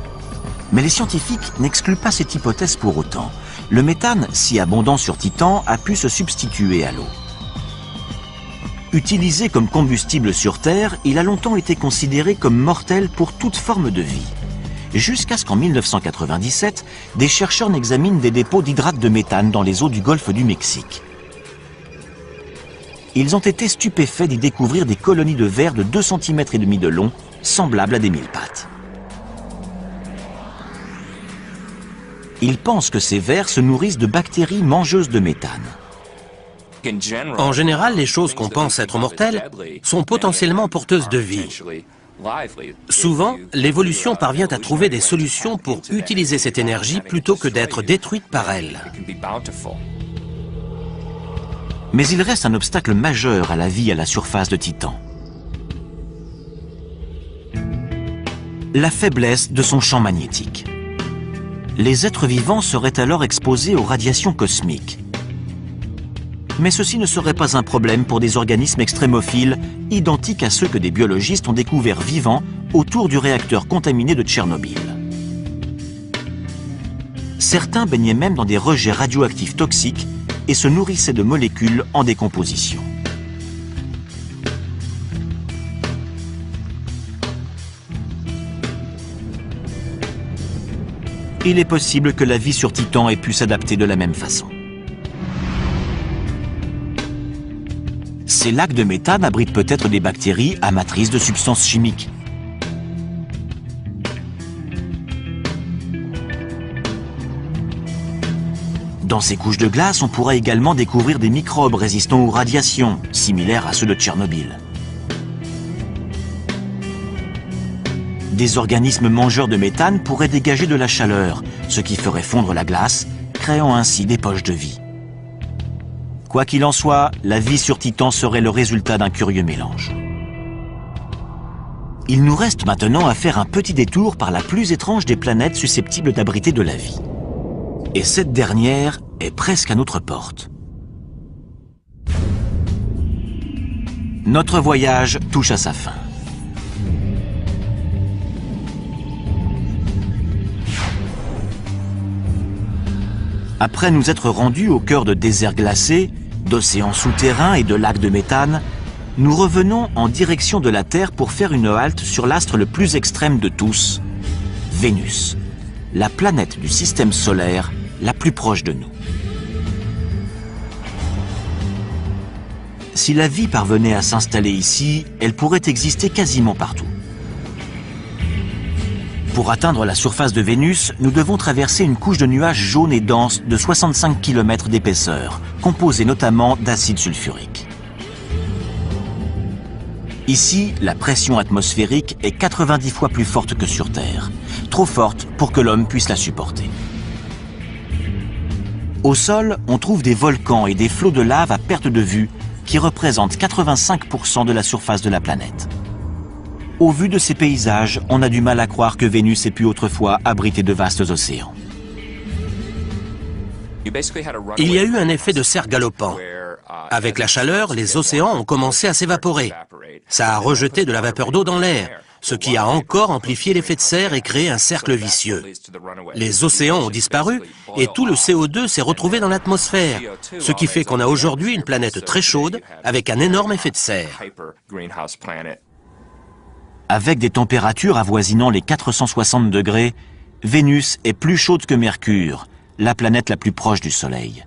Mais les scientifiques n'excluent pas cette hypothèse pour autant. Le méthane, si abondant sur Titan, a pu se substituer à l'eau. Utilisé comme combustible sur Terre, il a longtemps été considéré comme mortel pour toute forme de vie. Jusqu'à ce qu'en 1997, des chercheurs n'examinent des dépôts d'hydrate de méthane dans les eaux du golfe du Mexique. Ils ont été stupéfaits d'y découvrir des colonies de vers de 2,5 cm de long, semblables à des mille-pattes. Ils pensent que ces vers se nourrissent de bactéries mangeuses de méthane. En général, les choses qu'on pense être mortelles sont potentiellement porteuses de vie. Souvent, l'évolution parvient à trouver des solutions pour utiliser cette énergie plutôt que d'être détruite par elle. Mais il reste un obstacle majeur à la vie à la surface de Titan. La faiblesse de son champ magnétique. Les êtres vivants seraient alors exposés aux radiations cosmiques. Mais ceci ne serait pas un problème pour des organismes extrémophiles, identiques à ceux que des biologistes ont découverts vivants autour du réacteur contaminé de Tchernobyl. Certains baignaient même dans des rejets radioactifs toxiques et se nourrissaient de molécules en décomposition. Il est possible que la vie sur Titan ait pu s'adapter de la même façon. Ces lacs de méthane abritent peut-être des bactéries amatrices de substances chimiques. Dans ces couches de glace, on pourrait également découvrir des microbes résistants aux radiations, similaires à ceux de Tchernobyl. Des organismes mangeurs de méthane pourraient dégager de la chaleur, ce qui ferait fondre la glace, créant ainsi des poches de vie. Quoi qu'il en soit, la vie sur Titan serait le résultat d'un curieux mélange. Il nous reste maintenant à faire un petit détour par la plus étrange des planètes susceptibles d'abriter de la vie. Et cette dernière est presque à notre porte. Notre voyage touche à sa fin. Après nous être rendus au cœur de déserts glacés, d'océans souterrains et de lacs de méthane, nous revenons en direction de la Terre pour faire une halte sur l'astre le plus extrême de tous, Vénus, la planète du système solaire la plus proche de nous. Si la vie parvenait à s'installer ici, elle pourrait exister quasiment partout. Pour atteindre la surface de Vénus, nous devons traverser une couche de nuages jaunes et denses de 65 km d'épaisseur, composée notamment d'acide sulfurique. Ici, la pression atmosphérique est 90 fois plus forte que sur Terre, trop forte pour que l'homme puisse la supporter. Au sol, on trouve des volcans et des flots de lave à perte de vue qui représentent 85% de la surface de la planète. Au vu de ces paysages, on a du mal à croire que Vénus ait pu autrefois abriter de vastes océans. Il y a eu un effet de serre galopant. Avec la chaleur, les océans ont commencé à s'évaporer. Ça a rejeté de la vapeur d'eau dans l'air, ce qui a encore amplifié l'effet de serre et créé un cercle vicieux. Les océans ont disparu et tout le CO2 s'est retrouvé dans l'atmosphère, ce qui fait qu'on a aujourd'hui une planète très chaude avec un énorme effet de serre. Avec des températures avoisinant les 460 degrés, Vénus est plus chaude que Mercure, la planète la plus proche du Soleil.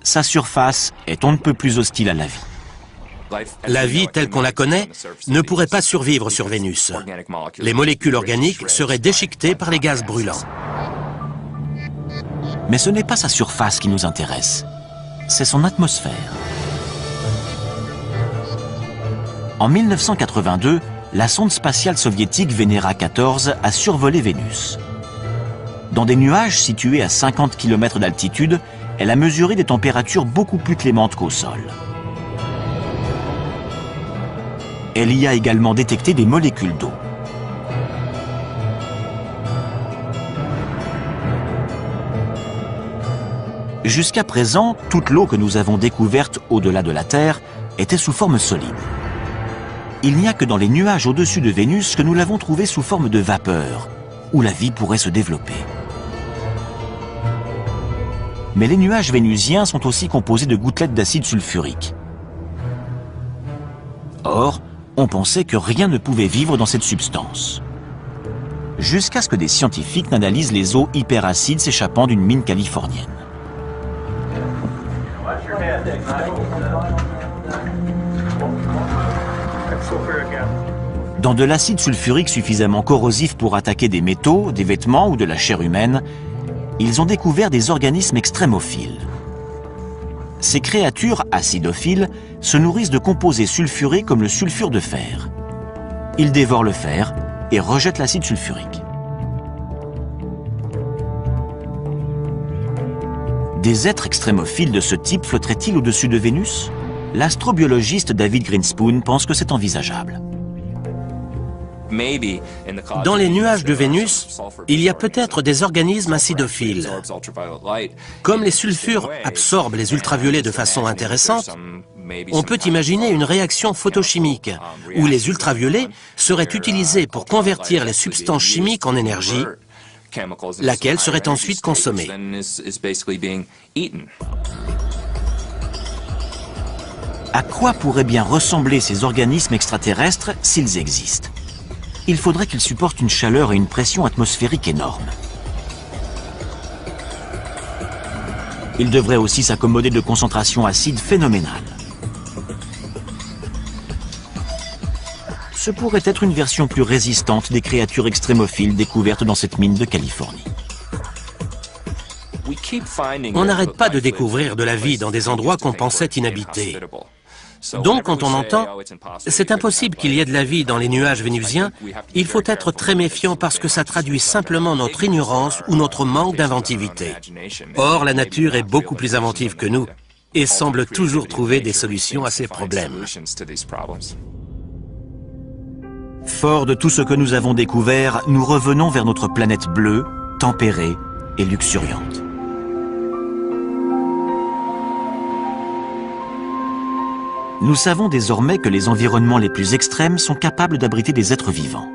Sa surface est on ne peut plus hostile à la vie. La vie telle qu'on la connaît ne pourrait pas survivre sur Vénus. Les molécules organiques seraient déchiquetées par les gaz brûlants. Mais ce n'est pas sa surface qui nous intéresse, c'est son atmosphère. En 1982, la sonde spatiale soviétique Venera 14 a survolé Vénus. Dans des nuages situés à 50 km d'altitude, elle a mesuré des températures beaucoup plus clémentes qu'au sol. Elle y a également détecté des molécules d'eau. Jusqu'à présent, toute l'eau que nous avons découverte au-delà de la Terre était sous forme solide. Il n'y a que dans les nuages au-dessus de Vénus que nous l'avons trouvée sous forme de vapeur, où la vie pourrait se développer. Mais les nuages vénusiens sont aussi composés de gouttelettes d'acide sulfurique. Or, on pensait que rien ne pouvait vivre dans cette substance. Jusqu'à ce que des scientifiques n'analysent les eaux hyperacides s'échappant d'une mine californienne. Dans de l'acide sulfurique suffisamment corrosif pour attaquer des métaux, des vêtements ou de la chair humaine, ils ont découvert des organismes extrémophiles. Ces créatures acidophiles se nourrissent de composés sulfurés comme le sulfure de fer. Ils dévorent le fer et rejettent l'acide sulfurique. Des êtres extrémophiles de ce type flotteraient-ils au-dessus de Vénus? L'astrobiologiste David Grinspoon pense que c'est envisageable. Dans les nuages de Vénus, il y a peut-être des organismes acidophiles. Comme les sulfures absorbent les ultraviolets de façon intéressante, on peut imaginer une réaction photochimique, où les ultraviolets seraient utilisés pour convertir les substances chimiques en énergie, laquelle serait ensuite consommée. À quoi pourraient bien ressembler ces organismes extraterrestres s'ils existent? Il faudrait qu'ils supportent une chaleur et une pression atmosphérique énormes. Ils devraient aussi s'accommoder de concentrations acides phénoménales. Ce pourrait être une version plus résistante des créatures extrémophiles découvertes dans cette mine de Californie. On n'arrête pas de découvrir de la vie dans des endroits qu'on pensait inhabités. Donc, quand on entend « c'est impossible qu'il y ait de la vie dans les nuages vénusiens », il faut être très méfiant parce que ça traduit simplement notre ignorance ou notre manque d'inventivité. Or, la nature est beaucoup plus inventive que nous et semble toujours trouver des solutions à ces problèmes. Fort de tout ce que nous avons découvert, nous revenons vers notre planète bleue, tempérée et luxuriante. Nous savons désormais que les environnements les plus extrêmes sont capables d'abriter des êtres vivants.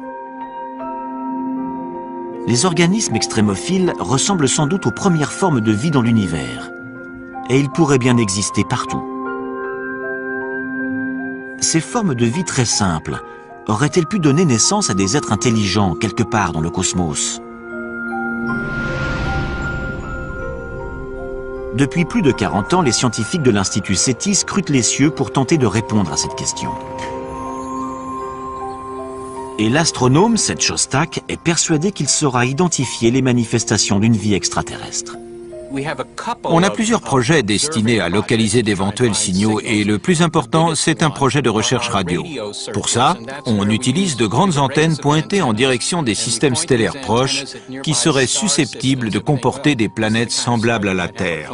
Les organismes extrémophiles ressemblent sans doute aux premières formes de vie dans l'univers, et ils pourraient bien exister partout. Ces formes de vie très simples auraient-elles pu donner naissance à des êtres intelligents quelque part dans le cosmos? Depuis plus de 40 ans, les scientifiques de l'Institut SETI scrutent les cieux pour tenter de répondre à cette question. Et l'astronome Seth Shostak est persuadé qu'il saura identifier les manifestations d'une vie extraterrestre. On a plusieurs projets destinés à localiser d'éventuels signaux et le plus important, c'est un projet de recherche radio. Pour ça, on utilise de grandes antennes pointées en direction des systèmes stellaires proches qui seraient susceptibles de comporter des planètes semblables à la Terre.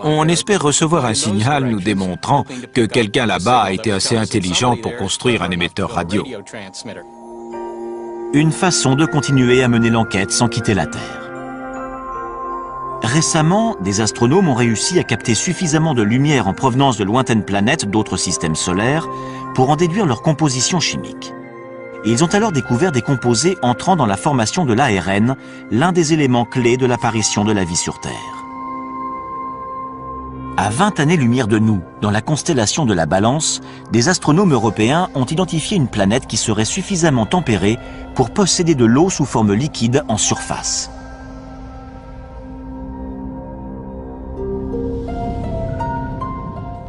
On espère recevoir un signal nous démontrant que quelqu'un là-bas a été assez intelligent pour construire un émetteur radio. Une façon de continuer à mener l'enquête sans quitter la Terre. Récemment, des astronomes ont réussi à capter suffisamment de lumière en provenance de lointaines planètes d'autres systèmes solaires pour en déduire leur composition chimique. Et ils ont alors découvert des composés entrant dans la formation de l'ARN, l'un des éléments clés de l'apparition de la vie sur Terre. À 20 années-lumière de nous, dans la constellation de la Balance, des astronomes européens ont identifié une planète qui serait suffisamment tempérée pour posséder de l'eau sous forme liquide en surface.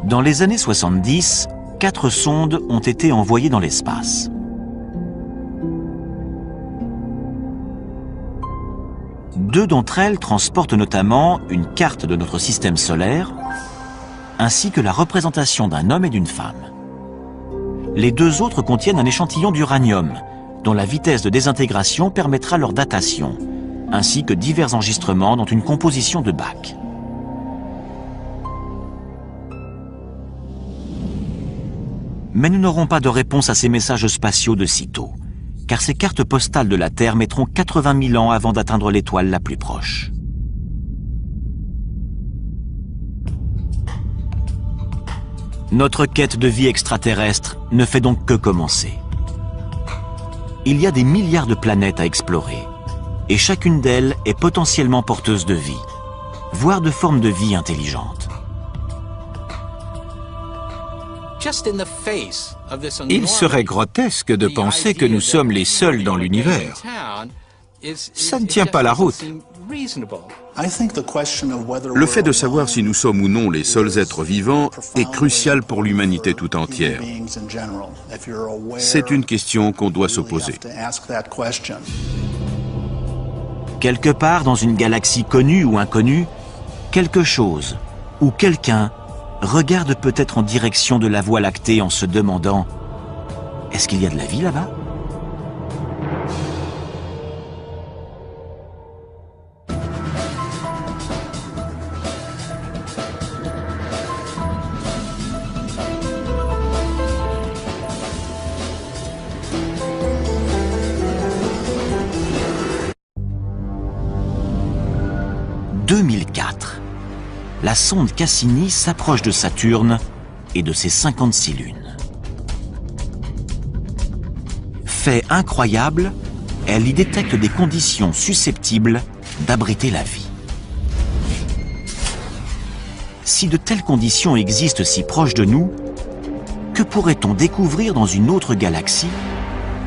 Dans les années 70, 4 sondes ont été envoyées dans l'espace. Deux d'entre elles transportent notamment une carte de notre système solaire, ainsi que la représentation d'un homme et d'une femme. Les deux autres contiennent un échantillon d'uranium, dont la vitesse de désintégration permettra leur datation, ainsi que divers enregistrements dont une composition de Bach. Mais nous n'aurons pas de réponse à ces messages spatiaux de sitôt, car ces cartes postales de la Terre mettront 80 000 ans avant d'atteindre l'étoile la plus proche. Notre quête de vie extraterrestre ne fait donc que commencer. Il y a des milliards de planètes à explorer, et chacune d'elles est potentiellement porteuse de vie, voire de formes de vie intelligentes. Il serait grotesque de penser que nous sommes les seuls dans l'univers. Ça ne tient pas la route. Le fait de savoir si nous sommes ou non les seuls êtres vivants est crucial pour l'humanité tout entière. C'est une question qu'on doit se poser. Quelque part dans une galaxie connue ou inconnue, quelque chose ou quelqu'un regarde peut-être en direction de la Voie lactée en se demandant « Est-ce qu'il y a de la vie là-bas » 2004. La sonde Cassini s'approche de Saturne et de ses 56 lunes. Fait incroyable, elle y détecte des conditions susceptibles d'abriter la vie. Si de telles conditions existent si proches de nous, que pourrait-on découvrir dans une autre galaxie,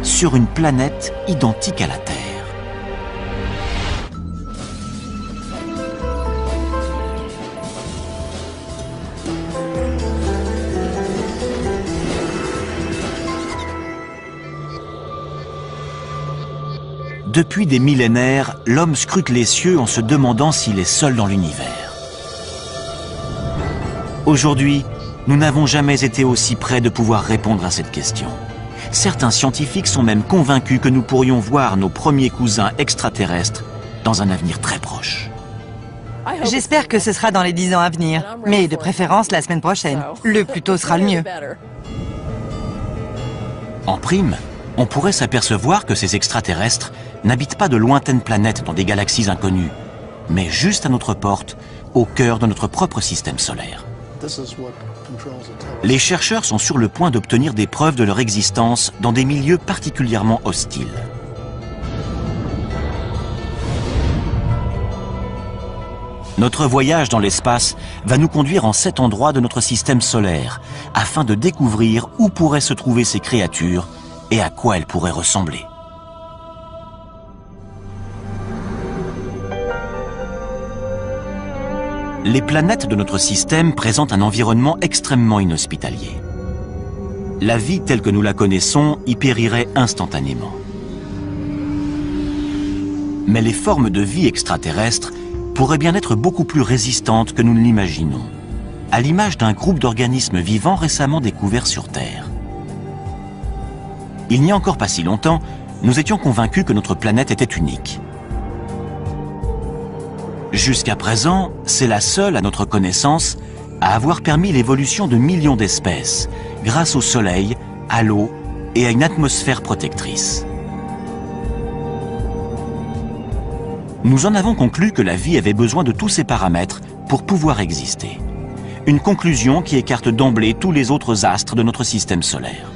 sur une planète identique à la Terre ? Depuis des millénaires, l'homme scrute les cieux en se demandant s'il est seul dans l'univers. Aujourd'hui, nous n'avons jamais été aussi près de pouvoir répondre à cette question. Certains scientifiques sont même convaincus que nous pourrions voir nos premiers cousins extraterrestres dans un avenir très proche. J'espère que ce sera dans les 10 ans à venir, mais de préférence la semaine prochaine. Le plus tôt sera le mieux. En prime, on pourrait s'apercevoir que ces extraterrestres n'habitent pas de lointaines planètes dans des galaxies inconnues, mais juste à notre porte, au cœur de notre propre système solaire. Les chercheurs sont sur le point d'obtenir des preuves de leur existence dans des milieux particulièrement hostiles. Notre voyage dans l'espace va nous conduire en 7 endroits de notre système solaire, afin de découvrir où pourraient se trouver ces créatures et à quoi elles pourraient ressembler. Les planètes de notre système présentent un environnement extrêmement inhospitalier. La vie telle que nous la connaissons y périrait instantanément. Mais les formes de vie extraterrestres pourraient bien être beaucoup plus résistantes que nous ne l'imaginons, à l'image d'un groupe d'organismes vivants récemment découverts sur Terre. Il n'y a encore pas si longtemps, nous étions convaincus que notre planète était unique. Jusqu'à présent, c'est la seule, à notre connaissance, à avoir permis l'évolution de millions d'espèces, grâce au Soleil, à l'eau et à une atmosphère protectrice. Nous en avons conclu que la vie avait besoin de tous ces paramètres pour pouvoir exister. Une conclusion qui écarte d'emblée tous les autres astres de notre système solaire.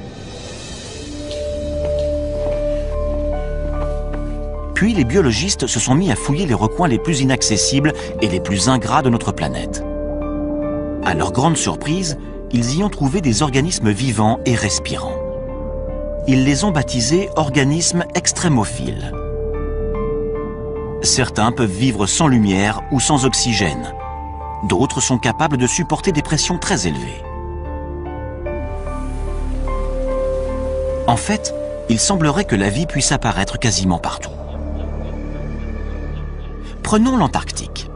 Puis les biologistes se sont mis à fouiller les recoins les plus inaccessibles et les plus ingrats de notre planète. À leur grande surprise, ils y ont trouvé des organismes vivants et respirants. Ils les ont baptisés organismes extrémophiles. Certains peuvent vivre sans lumière ou sans oxygène. D'autres sont capables de supporter des pressions très élevées. En fait, il semblerait que la vie puisse apparaître quasiment partout. Prenons l'Antarctique.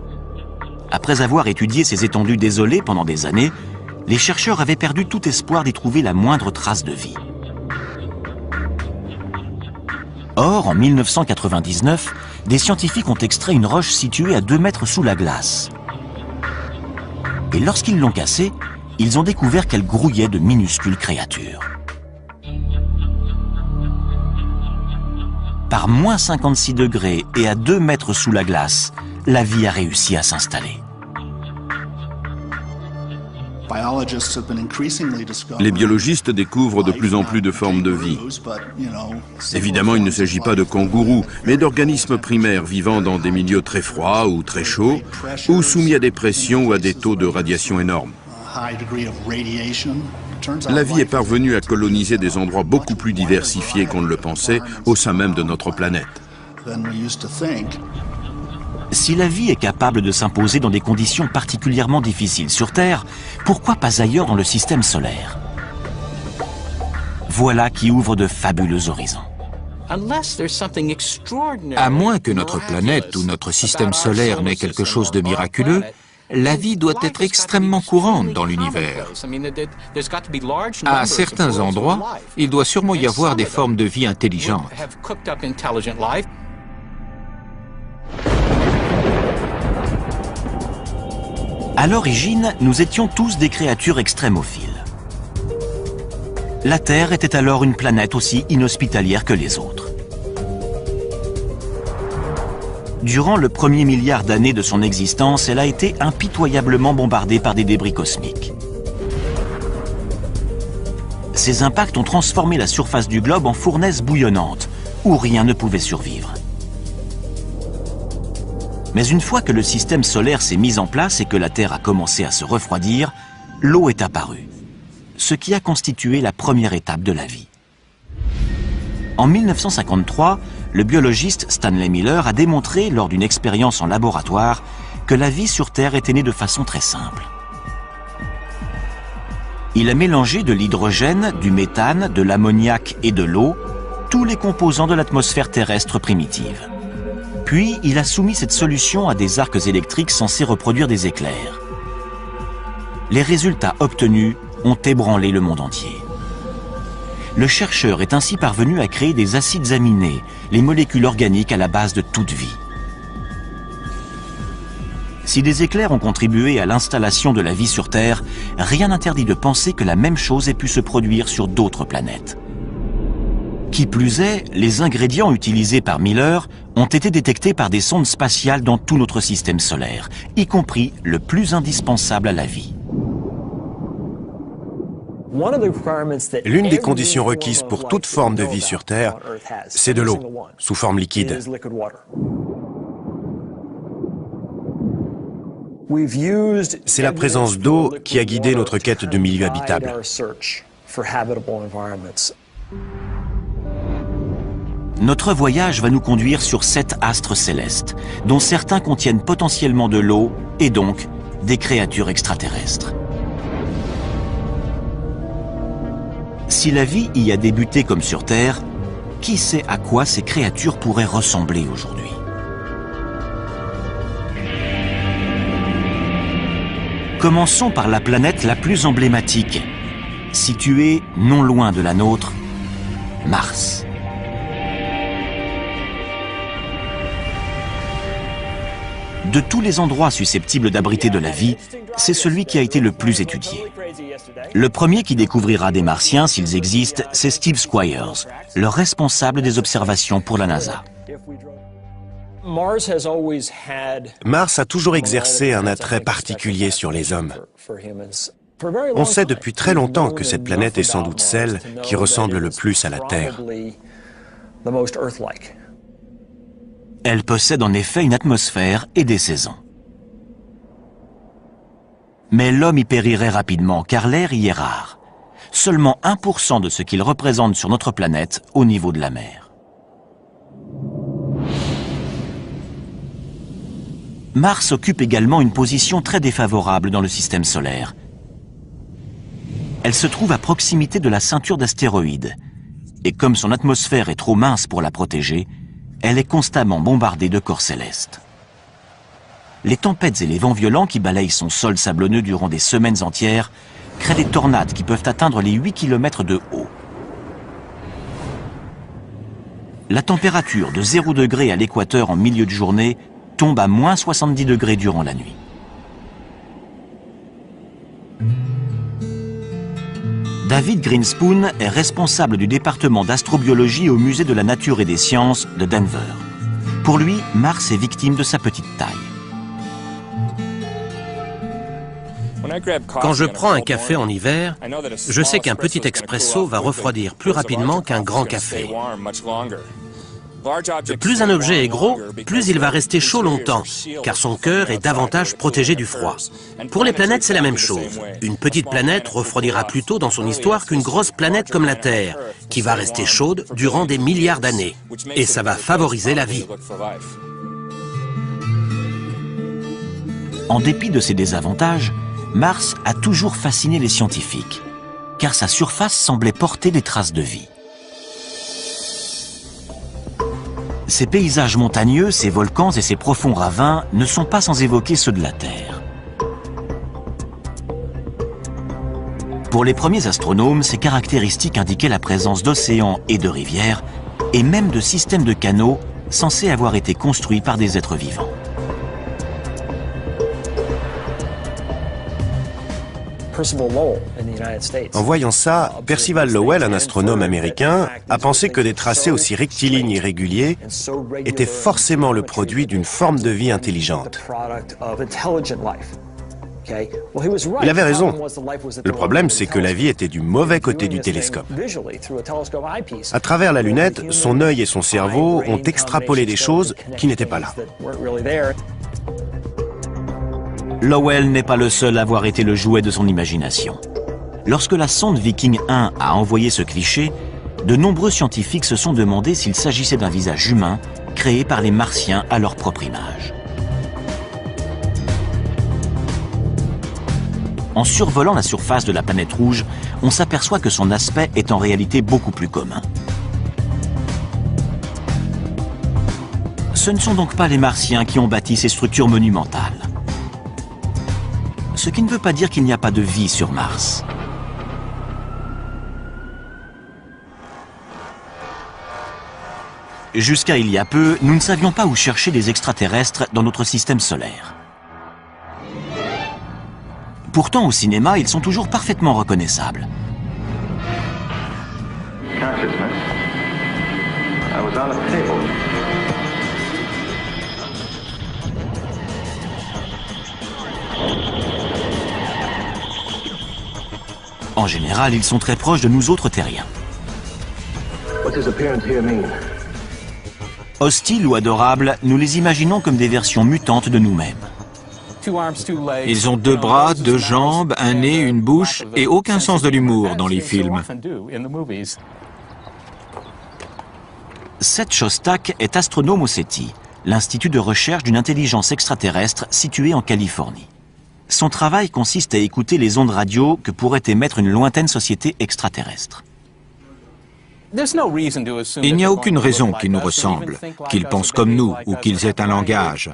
Après avoir étudié ces étendues désolées pendant des années, les chercheurs avaient perdu tout espoir d'y trouver la moindre trace de vie. Or, en 1999, des scientifiques ont extrait une roche située à 2 mètres sous la glace. Et lorsqu'ils l'ont cassée, ils ont découvert qu'elle grouillait de minuscules créatures. Par moins 56 degrés et à 2 mètres sous la glace, la vie a réussi à s'installer. Les biologistes découvrent de plus en plus de formes de vie. Évidemment, il ne s'agit pas de kangourous, mais d'organismes primaires vivant dans des milieux très froids ou très chauds, ou soumis à des pressions ou à des taux de radiation énormes. La vie est parvenue à coloniser des endroits beaucoup plus diversifiés qu'on ne le pensait au sein même de notre planète. Si la vie est capable de s'imposer dans des conditions particulièrement difficiles sur Terre, pourquoi pas ailleurs dans le système solaire? Voilà qui ouvre de fabuleux horizons. À moins que notre planète ou notre système solaire n'ait quelque chose de miraculeux, la vie doit être extrêmement courante dans l'univers. À certains endroits, il doit sûrement y avoir des formes de vie intelligentes. À l'origine, nous étions tous des créatures extrémophiles. La Terre était alors une planète aussi inhospitalière que les autres. Durant le premier milliard d'années de son existence, elle a été impitoyablement bombardée par des débris cosmiques. Ces impacts ont transformé la surface du globe en fournaise bouillonnante, où rien ne pouvait survivre. Mais une fois que le système solaire s'est mis en place et que la Terre a commencé à se refroidir, l'eau est apparue, ce qui a constitué la première étape de la vie. En 1953, le biologiste Stanley Miller a démontré lors d'une expérience en laboratoire que la vie sur Terre était née de façon très simple. Il a mélangé de l'hydrogène, du méthane, de l'ammoniac et de l'eau, tous les composants de l'atmosphère terrestre primitive. Puis, il a soumis cette solution à des arcs électriques censés reproduire des éclairs. Les résultats obtenus ont ébranlé le monde entier. Le chercheur est ainsi parvenu à créer des acides aminés, les molécules organiques à la base de toute vie. Si des éclairs ont contribué à l'installation de la vie sur Terre, rien n'interdit de penser que la même chose ait pu se produire sur d'autres planètes. Qui plus est, les ingrédients utilisés par Miller ont été détectés par des sondes spatiales dans tout notre système solaire, y compris le plus indispensable à la vie. L'une des conditions requises pour toute forme de vie sur Terre, c'est de l'eau, sous forme liquide. C'est la présence d'eau qui a guidé notre quête de milieux habitables. Notre voyage va nous conduire sur 7 astres célestes, dont certains contiennent potentiellement de l'eau et donc des créatures extraterrestres. Si la vie y a débuté comme sur Terre, qui sait à quoi ces créatures pourraient ressembler aujourd'hui? Commençons par la planète la plus emblématique, située non loin de la nôtre, Mars. De tous les endroits susceptibles d'abriter de la vie, c'est celui qui a été le plus étudié. Le premier qui découvrira des Martiens, s'ils existent, c'est Steve Squyres, le responsable des observations pour la NASA. Mars a toujours exercé un attrait particulier sur les hommes. On sait depuis très longtemps que cette planète est sans doute celle qui ressemble le plus à la Terre. Elle possède en effet une atmosphère et des saisons. Mais l'homme y périrait rapidement car l'air y est rare. Seulement 1% de ce qu'il représente sur notre planète au niveau de la mer. Mars occupe également une position très défavorable dans le système solaire. Elle se trouve à proximité de la ceinture d'astéroïdes. Et comme son atmosphère est trop mince pour la protéger, elle est constamment bombardée de corps célestes. Les tempêtes et les vents violents qui balayent son sol sablonneux durant des semaines entières créent des tornades qui peuvent atteindre les 8 km de haut. La température de 0 degré à l'équateur en milieu de journée tombe à moins 70 degrés durant la nuit. David Greenspoon est responsable du département d'astrobiologie au Musée de la Nature et des Sciences de Denver. Pour lui, Mars est victime de sa petite taille. Quand je prends un café en hiver, je sais qu'un petit expresso va refroidir plus rapidement qu'un grand café. Plus un objet est gros, plus il va rester chaud longtemps, car son cœur est davantage protégé du froid. Pour les planètes, c'est la même chose. Une petite planète refroidira plus tôt dans son histoire qu'une grosse planète comme la Terre, qui va rester chaude durant des milliards d'années. Et ça va favoriser la vie. En dépit de ses désavantages, Mars a toujours fasciné les scientifiques, car sa surface semblait porter des traces de vie. Ses paysages montagneux, ses volcans et ses profonds ravins ne sont pas sans évoquer ceux de la Terre. Pour les premiers astronomes, ces caractéristiques indiquaient la présence d'océans et de rivières, et même de systèmes de canaux censés avoir été construits par des êtres vivants. En voyant ça, Percival Lowell, un astronome américain, a pensé que des tracés aussi rectilignes et réguliers étaient forcément le produit d'une forme de vie intelligente. Il avait raison. Le problème, c'est que la vie était du mauvais côté du télescope. À travers la lunette, son œil et son cerveau ont extrapolé des choses qui n'étaient pas là. Lowell n'est pas le seul à avoir été le jouet de son imagination. Lorsque la sonde Viking 1 a envoyé ce cliché, de nombreux scientifiques se sont demandé s'il s'agissait d'un visage humain créé par les Martiens à leur propre image. En survolant la surface de la planète rouge, on s'aperçoit que son aspect est en réalité beaucoup plus commun. Ce ne sont donc pas les Martiens qui ont bâti ces structures monumentales. Ce qui ne veut pas dire qu'il n'y a pas de vie sur Mars. Jusqu'à il y a peu, nous ne savions pas où chercher des extraterrestres dans notre système solaire. Pourtant, au cinéma, ils sont toujours parfaitement reconnaissables. En général, ils sont très proches de nous autres terriens. Hostiles ou adorables, nous les imaginons comme des versions mutantes de nous-mêmes. Ils ont 2 bras, 2 jambes, un nez, une bouche et aucun sens de l'humour dans les films. Seth Shostak est astronome au SETI, l'institut de recherche d'une intelligence extraterrestre situé en Californie. Son travail consiste à écouter les ondes radio que pourrait émettre une lointaine société extraterrestre. Il n'y a aucune raison qu'ils nous ressemblent, qu'ils pensent comme nous ou qu'ils aient un langage.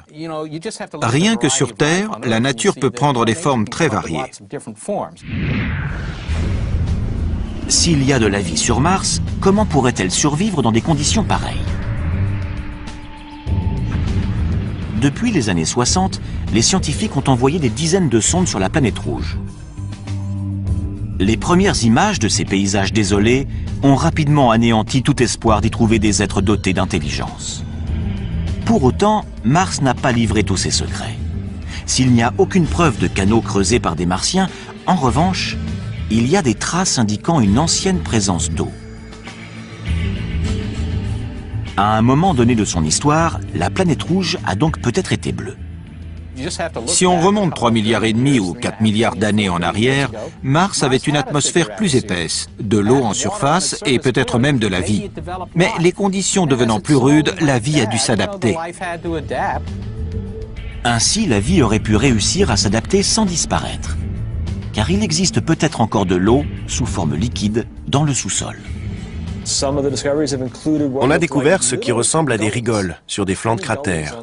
Rien que sur Terre, la nature peut prendre des formes très variées. S'il y a de la vie sur Mars, comment pourrait-elle survivre dans des conditions pareilles? Depuis les années 60, les scientifiques ont envoyé des dizaines de sondes sur la planète rouge. Les premières images de ces paysages désolés ont rapidement anéanti tout espoir d'y trouver des êtres dotés d'intelligence. Pour autant, Mars n'a pas livré tous ses secrets. S'il n'y a aucune preuve de canaux creusés par des Martiens, en revanche, il y a des traces indiquant une ancienne présence d'eau. À un moment donné de son histoire, la planète rouge a donc peut-être été bleue. Si on remonte 3,5 milliards ou 4 milliards d'années en arrière, Mars avait une atmosphère plus épaisse, de l'eau en surface et peut-être même de la vie. Mais les conditions devenant plus rudes, la vie a dû s'adapter. Ainsi, la vie aurait pu réussir à s'adapter sans disparaître. Car il existe peut-être encore de l'eau, sous forme liquide, dans le sous-sol. On a découvert ce qui ressemble à des rigoles sur des flancs de cratères.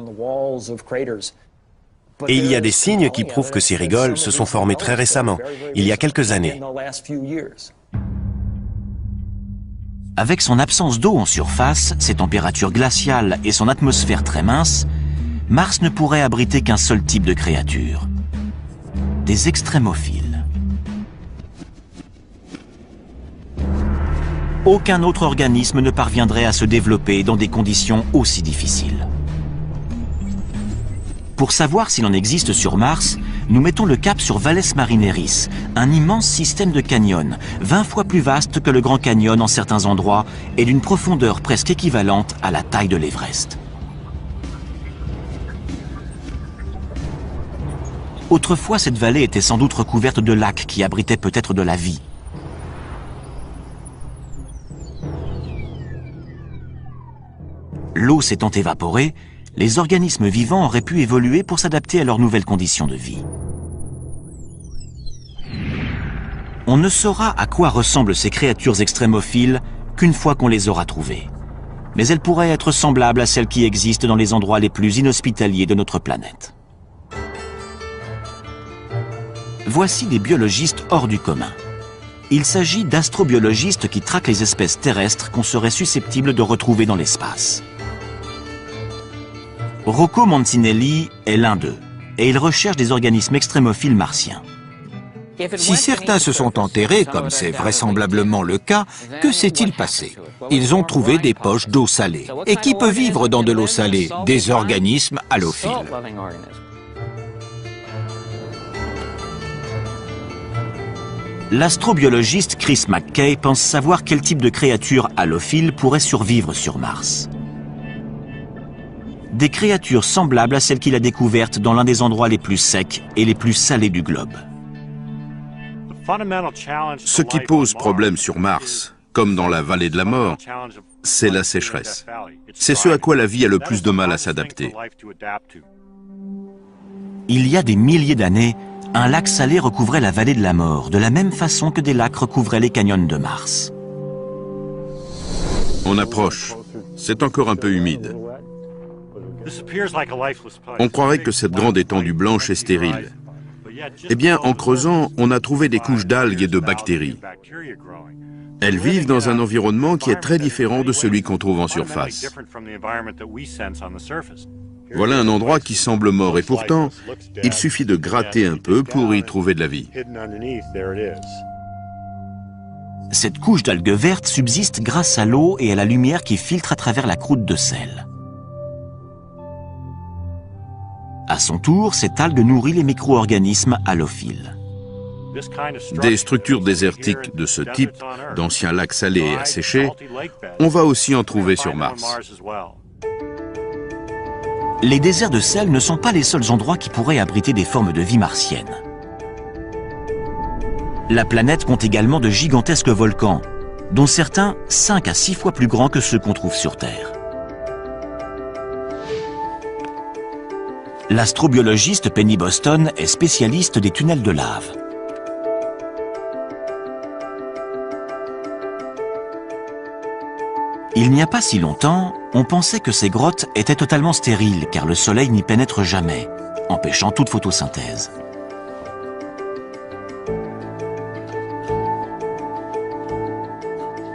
Et il y a des signes qui prouvent que ces rigoles se sont formées très récemment, il y a quelques années. Avec son absence d'eau en surface, ses températures glaciales et son atmosphère très mince, Mars ne pourrait abriter qu'un seul type de créature. Des extrémophiles. Aucun autre organisme ne parviendrait à se développer dans des conditions aussi difficiles. Pour savoir s'il en existe sur Mars, nous mettons le cap sur Valles Marineris, un immense système de canyons, 20 fois plus vaste que le Grand Canyon en certains endroits et d'une profondeur presque équivalente à la taille de l'Everest. Autrefois, cette vallée était sans doute recouverte de lacs qui abritaient peut-être de la vie. L'eau s'étant évaporée, les organismes vivants auraient pu évoluer pour s'adapter à leurs nouvelles conditions de vie. On ne saura à quoi ressemblent ces créatures extrémophiles qu'une fois qu'on les aura trouvées. Mais elles pourraient être semblables à celles qui existent dans les endroits les plus inhospitaliers de notre planète. Voici des biologistes hors du commun. Il s'agit d'astrobiologistes qui traquent les espèces terrestres qu'on serait susceptible de retrouver dans l'espace. Rocco Mancinelli est l'un d'eux, et il recherche des organismes extrémophiles martiens. Si certains se sont enterrés, comme c'est vraisemblablement le cas, que s'est-il passé? Ils ont trouvé des poches d'eau salée. Et qui peut vivre dans de l'eau salée? Des organismes halophiles. L'astrobiologiste Chris McKay pense savoir quel type de créature halophile pourrait survivre sur Mars. Des créatures semblables à celles qu'il a découvertes dans l'un des endroits les plus secs et les plus salés du globe. Ce qui pose problème sur Mars, comme dans la vallée de la mort, c'est la sécheresse. C'est ce à quoi la vie a le plus de mal à s'adapter. Il y a des milliers d'années, un lac salé recouvrait la vallée de la mort, de la même façon que des lacs recouvraient les canyons de Mars. On approche. C'est encore un peu humide. On croirait que cette grande étendue blanche est stérile. Eh bien, en creusant, on a trouvé des couches d'algues et de bactéries. Elles vivent dans un environnement qui est très différent de celui qu'on trouve en surface. Voilà un endroit qui semble mort et pourtant, il suffit de gratter un peu pour y trouver de la vie. Cette couche d'algues vertes subsiste grâce à l'eau et à la lumière qui filtre à travers la croûte de sel. À son tour, cette algue nourrit les micro-organismes halophiles. Des structures désertiques de ce type, d'anciens lacs salés et asséchés, on va aussi en trouver sur Mars. Les déserts de sel ne sont pas les seuls endroits qui pourraient abriter des formes de vie martiennes. La planète compte également de gigantesques volcans, dont certains 5 à 6 fois plus grands que ceux qu'on trouve sur Terre. L'astrobiologiste Penny Boston est spécialiste des tunnels de lave. Il n'y a pas si longtemps, on pensait que ces grottes étaient totalement stériles car le soleil n'y pénètre jamais, empêchant toute photosynthèse.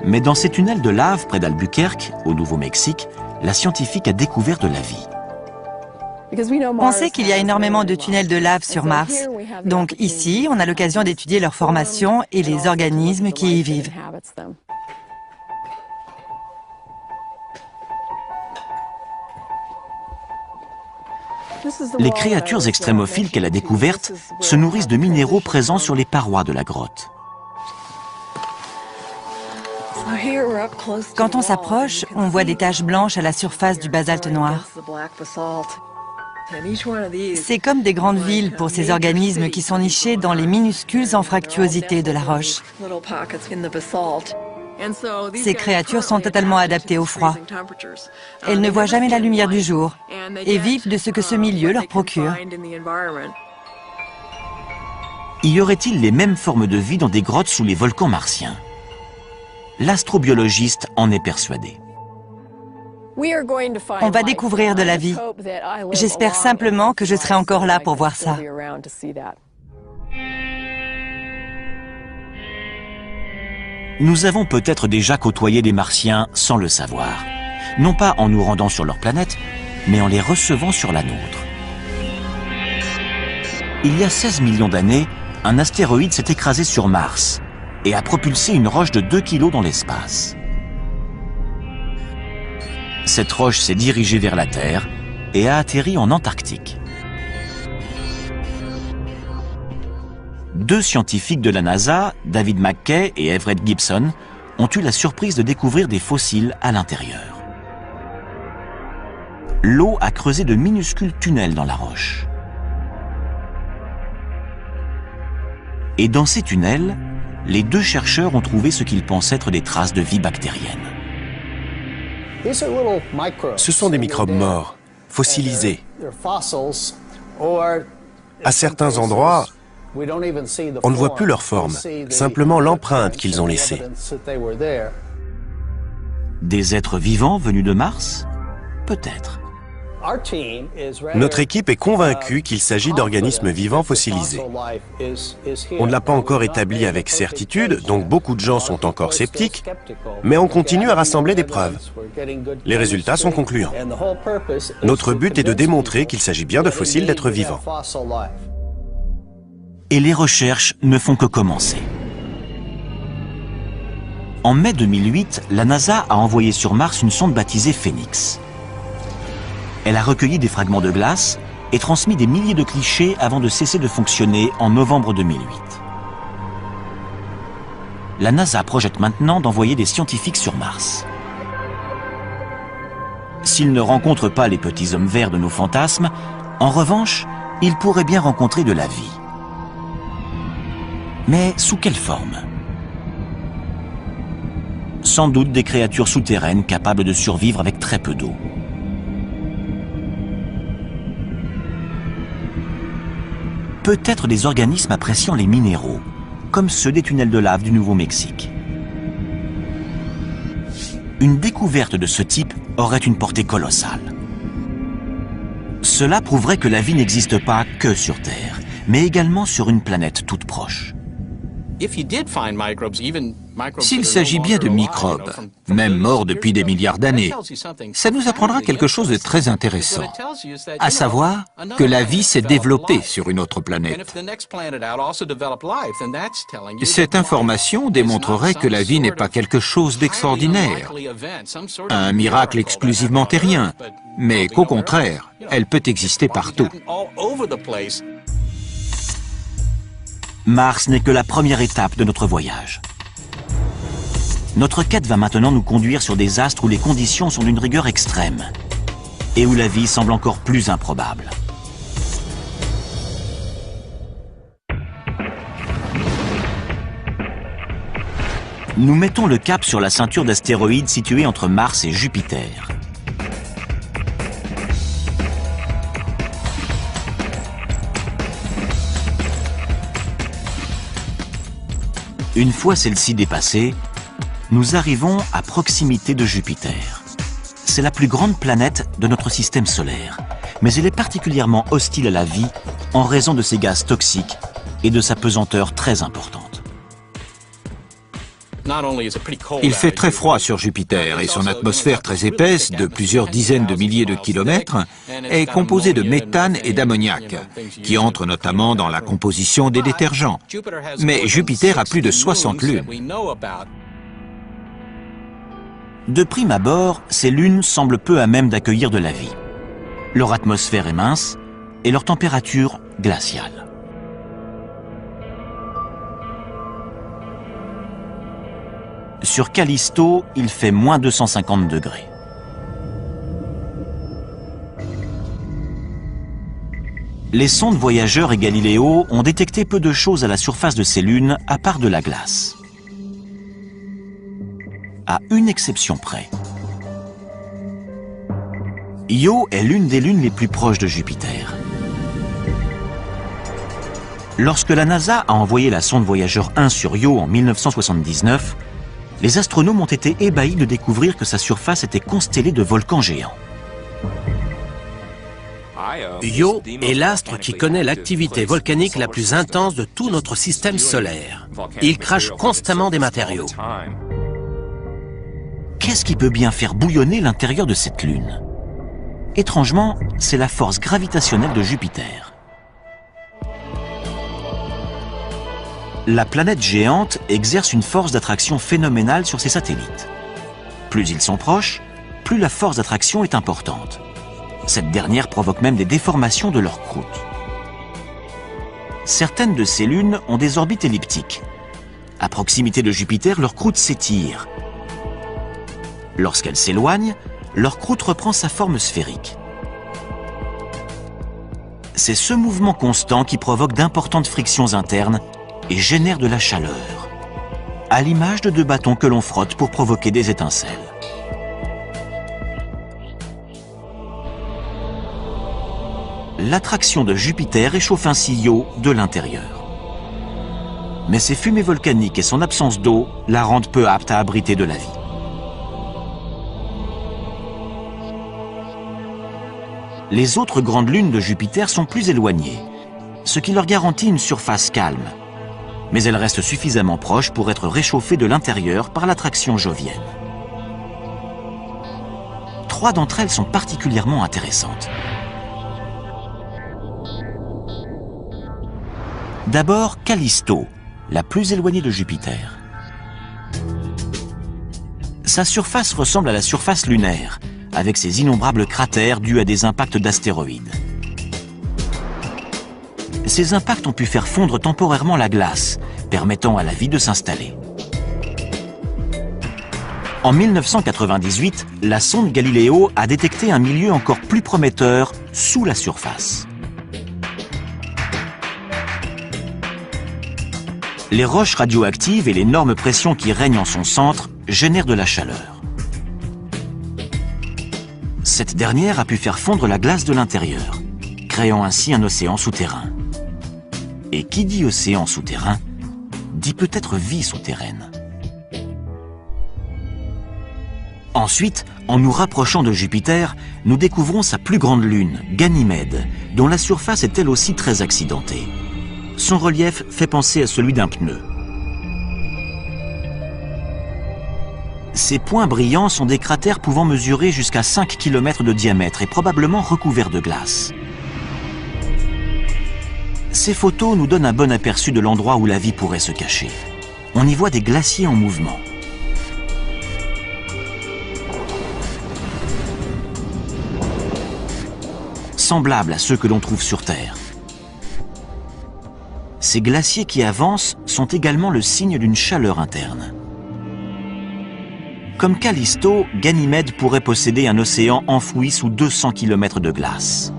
Mais dans ces tunnels de lave près d'Albuquerque, au Nouveau-Mexique, la scientifique a découvert de la vie. On sait qu'il y a énormément de tunnels de lave sur Mars. Donc ici, on a l'occasion d'étudier leur formation et les organismes qui y vivent. Les créatures extrémophiles qu'elle a découvertes se nourrissent de minéraux présents sur les parois de la grotte. Quand on s'approche, on voit des taches blanches à la surface du basalte noir. C'est comme des grandes villes pour ces organismes qui sont nichés dans les minuscules anfractuosités de la roche. Ces créatures sont totalement adaptées au froid. Elles ne voient jamais la lumière du jour et vivent de ce que ce milieu leur procure. Y aurait-il les mêmes formes de vie dans des grottes sous les volcans martiens? L'astrobiologiste en est persuadé. On va découvrir de la vie. J'espère simplement que je serai encore là pour voir ça. Nous avons peut-être déjà côtoyé des Martiens sans le savoir. Non pas en nous rendant sur leur planète, mais en les recevant sur la nôtre. Il y a 16 millions d'années, un astéroïde s'est écrasé sur Mars et a propulsé une roche de 2 kilos dans l'espace. Cette roche s'est dirigée vers la Terre et a atterri en Antarctique. 2 scientifiques de la NASA, David McKay et Everett Gibson, ont eu la surprise de découvrir des fossiles à l'intérieur. L'eau a creusé de minuscules tunnels dans la roche. Et dans ces tunnels, les 2 chercheurs ont trouvé ce qu'ils pensent être des traces de vie bactérienne. Ce sont des microbes morts, fossilisés. À certains endroits, on ne voit plus leur forme, simplement l'empreinte qu'ils ont laissée. Des êtres vivants venus de Mars? Peut-être. Notre équipe est convaincue qu'il s'agit d'organismes vivants fossilisés. On ne l'a pas encore établi avec certitude, donc beaucoup de gens sont encore sceptiques, mais on continue à rassembler des preuves. Les résultats sont concluants. Notre but est de démontrer qu'il s'agit bien de fossiles d'êtres vivants. et les recherches ne font que commencer. En mai 2008, la NASA a envoyé sur Mars une sonde baptisée Phoenix. Elle a recueilli des fragments de glace et transmis des milliers de clichés avant de cesser de fonctionner en novembre 2008. La NASA projette maintenant d'envoyer des scientifiques sur Mars. S'ils ne rencontrent pas les petits hommes verts de nos fantasmes, en revanche, ils pourraient bien rencontrer de la vie. Mais sous quelle forme? Sans doute des créatures souterraines capables de survivre avec très peu d'eau. Peut-être des organismes appréciant les minéraux, comme ceux des tunnels de lave du Nouveau-Mexique. Une découverte de ce type aurait une portée colossale. Cela prouverait que la vie n'existe pas que sur Terre, mais également sur une planète toute proche. S'il s'agit bien de microbes, même morts depuis des milliards d'années, ça nous apprendra quelque chose de très intéressant, à savoir que la vie s'est développée sur une autre planète. Cette information démontrerait que la vie n'est pas quelque chose d'extraordinaire, un miracle exclusivement terrien, mais qu'au contraire, elle peut exister partout. Mars n'est que la première étape de notre voyage. Notre quête va maintenant nous conduire sur des astres où les conditions sont d'une rigueur extrême et où la vie semble encore plus improbable. Nous mettons le cap sur la ceinture d'astéroïdes située entre Mars et Jupiter. Une fois celle-ci dépassée, nous arrivons à proximité de Jupiter. C'est la plus grande planète de notre système solaire, mais elle est particulièrement hostile à la vie en raison de ses gaz toxiques et de sa pesanteur très importante. Il fait très froid sur Jupiter et son atmosphère très épaisse, de plusieurs dizaines de milliers de kilomètres, est composée de méthane et d'ammoniac, qui entrent notamment dans la composition des détergents. Mais Jupiter a plus de 60 lunes. De prime abord, ces lunes semblent peu à même d'accueillir de la vie. Leur atmosphère est mince et leur température glaciale. Sur Callisto, il fait moins 250 degrés. Les sondes Voyageur et Galileo ont détecté peu de choses à la surface de ces lunes, à part de la glace. À une exception près. Io est l'une des lunes les plus proches de Jupiter. Lorsque la NASA a envoyé la sonde Voyageur 1 sur Io en 1979, les astronomes ont été ébahis de découvrir que sa surface était constellée de volcans géants. Io est l'astre qui connaît l'activité volcanique la plus intense de tout notre système solaire. Il crache constamment des matériaux. Qu'est-ce qui peut bien faire bouillonner l'intérieur de cette lune? Étrangement, c'est la force gravitationnelle de Jupiter. La planète géante exerce une force d'attraction phénoménale sur ses satellites. Plus ils sont proches, plus la force d'attraction est importante. Cette dernière provoque même des déformations de leur croûte. Certaines de ces lunes ont des orbites elliptiques. À proximité de Jupiter, leur croûte s'étire. Lorsqu'elle s'éloigne, leur croûte reprend sa forme sphérique. C'est ce mouvement constant qui provoque d'importantes frictions internes et génère de la chaleur, à l'image de deux bâtons que l'on frotte pour provoquer des étincelles. L'attraction de Jupiter réchauffe ainsi Io de l'intérieur. Mais ses fumées volcaniques et son absence d'eau la rendent peu apte à abriter de la vie. Les autres grandes lunes de Jupiter sont plus éloignées, ce qui leur garantit une surface calme. Mais elles restent suffisamment proches pour être réchauffées de l'intérieur par l'attraction jovienne. 3 d'entre elles sont particulièrement intéressantes. D'abord, Callisto, la plus éloignée de Jupiter. Sa surface ressemble à la surface lunaire, avec ses innombrables cratères dus à des impacts d'astéroïdes. Ces impacts ont pu faire fondre temporairement la glace, permettant à la vie de s'installer. En 1998, la sonde Galileo a détecté un milieu encore plus prometteur sous la surface. Les roches radioactives et l'énorme pression qui règne en son centre génèrent de la chaleur. Cette dernière a pu faire fondre la glace de l'intérieur, créant ainsi un océan souterrain. Et qui dit océan souterrain, dit peut-être vie souterraine. Ensuite, en nous rapprochant de Jupiter, nous découvrons sa plus grande lune, Ganymède, dont la surface est elle aussi très accidentée. Son relief fait penser à celui d'un pneu. Ces points brillants sont des cratères pouvant mesurer jusqu'à 5 km de diamètre et probablement recouverts de glace. Ces photos nous donnent un bon aperçu de l'endroit où la vie pourrait se cacher. On y voit des glaciers en mouvement. Semblables à ceux que l'on trouve sur Terre. Ces glaciers qui avancent sont également le signe d'une chaleur interne. Comme Callisto, Ganymède pourrait posséder un océan enfoui sous 200 km de glace.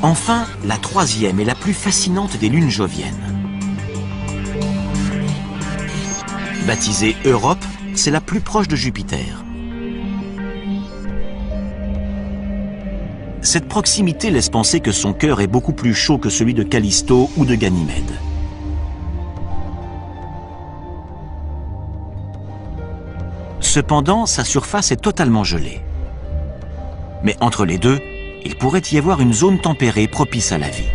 Enfin, la troisième et la plus fascinante des lunes joviennes. Baptisée Europe, c'est la plus proche de Jupiter. Cette proximité laisse penser que son cœur est beaucoup plus chaud que celui de Callisto ou de Ganymède. Cependant, sa surface est totalement gelée. Mais entre les deux, il pourrait y avoir une zone tempérée propice à la vie.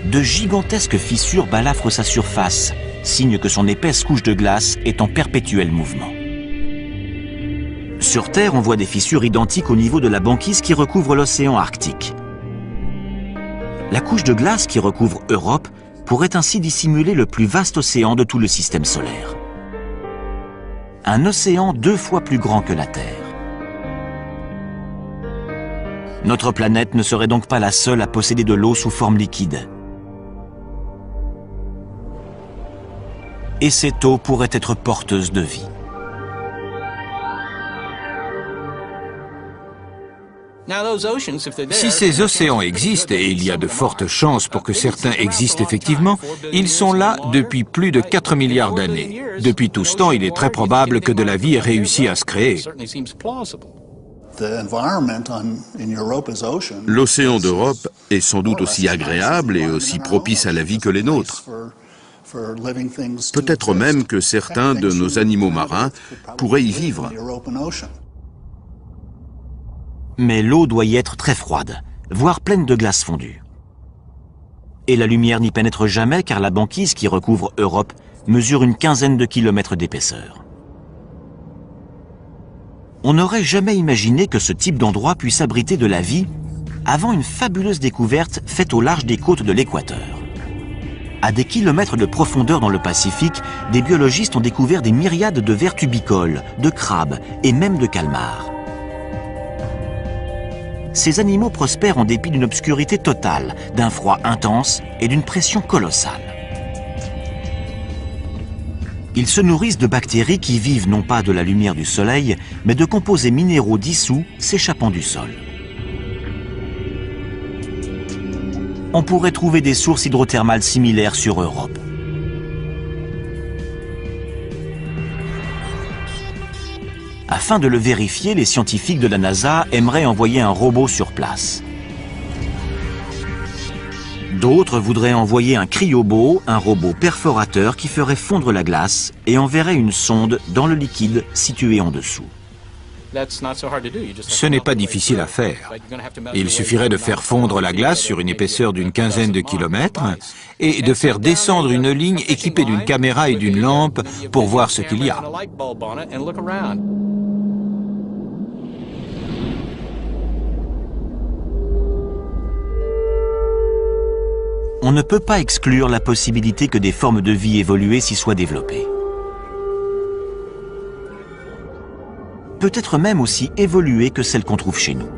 De gigantesques fissures balafrent sa surface, signe que son épaisse couche de glace est en perpétuel mouvement. Sur Terre, on voit des fissures identiques au niveau de la banquise qui recouvre l'océan Arctique. La couche de glace qui recouvre Europe pourrait ainsi dissimuler le plus vaste océan de tout le système solaire. Un océan 2 fois plus grand que la Terre. Notre planète ne serait donc pas la seule à posséder de l'eau sous forme liquide. Et cette eau pourrait être porteuse de vie. Si ces océans existent, et il y a de fortes chances pour que certains existent effectivement, ils sont là depuis plus de 4 milliards d'années. Depuis tout ce temps, il est très probable que de la vie ait réussi à se créer. L'océan d'Europe est sans doute aussi agréable et aussi propice à la vie que les nôtres. Peut-être même que certains de nos animaux marins pourraient y vivre. Mais l'eau doit y être très froide, voire pleine de glace fondue. Et la lumière n'y pénètre jamais car la banquise qui recouvre Europe mesure une quinzaine de kilomètres d'épaisseur. On n'aurait jamais imaginé que ce type d'endroit puisse abriter de la vie avant une fabuleuse découverte faite au large des côtes de l'équateur. À des kilomètres de profondeur dans le Pacifique, des biologistes ont découvert des myriades de vers tubicoles, de crabes et même de calmars. Ces animaux prospèrent en dépit d'une obscurité totale, d'un froid intense et d'une pression colossale. Ils se nourrissent de bactéries qui vivent non pas de la lumière du soleil, mais de composés minéraux dissous s'échappant du sol. On pourrait trouver des sources hydrothermales similaires sur Europe. Afin de le vérifier, les scientifiques de la NASA aimeraient envoyer un robot sur place. D'autres voudraient envoyer un cryobo, un robot perforateur qui ferait fondre la glace et enverrait une sonde dans le liquide situé en dessous. Ce n'est pas difficile à faire. Il suffirait de faire fondre la glace sur une épaisseur d'une quinzaine de kilomètres et de faire descendre une ligne équipée d'une caméra et d'une lampe pour voir ce qu'il y a. on ne peut pas exclure la possibilité que des formes de vie évoluées s'y soient développées. Peut-être même aussi évoluées que celles qu'on trouve chez nous.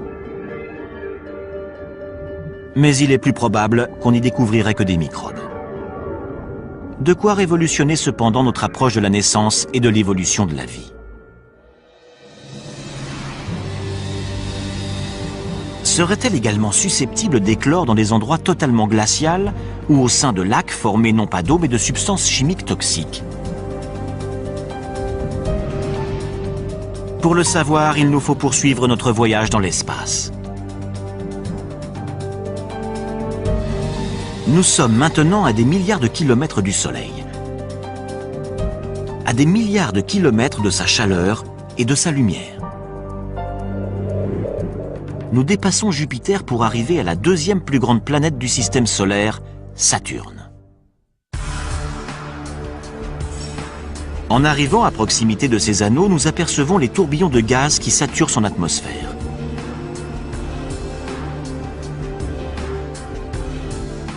Mais il est plus probable qu'on n'y découvrirait que des microbes. De quoi révolutionner cependant notre approche de la naissance et de l'évolution de la vie. Serait-elle également susceptible d'éclore dans des endroits totalement glacials ou au sein de lacs formés non pas d'eau mais de substances chimiques toxiques? Pour le savoir, il nous faut poursuivre notre voyage dans l'espace. Nous sommes maintenant à des milliards de kilomètres du Soleil, à des milliards de kilomètres de sa chaleur et de sa lumière. Nous dépassons Jupiter pour arriver à la deuxième plus grande planète du système solaire, Saturne. En arrivant à proximité de ces anneaux, nous apercevons les tourbillons de gaz qui saturent son atmosphère.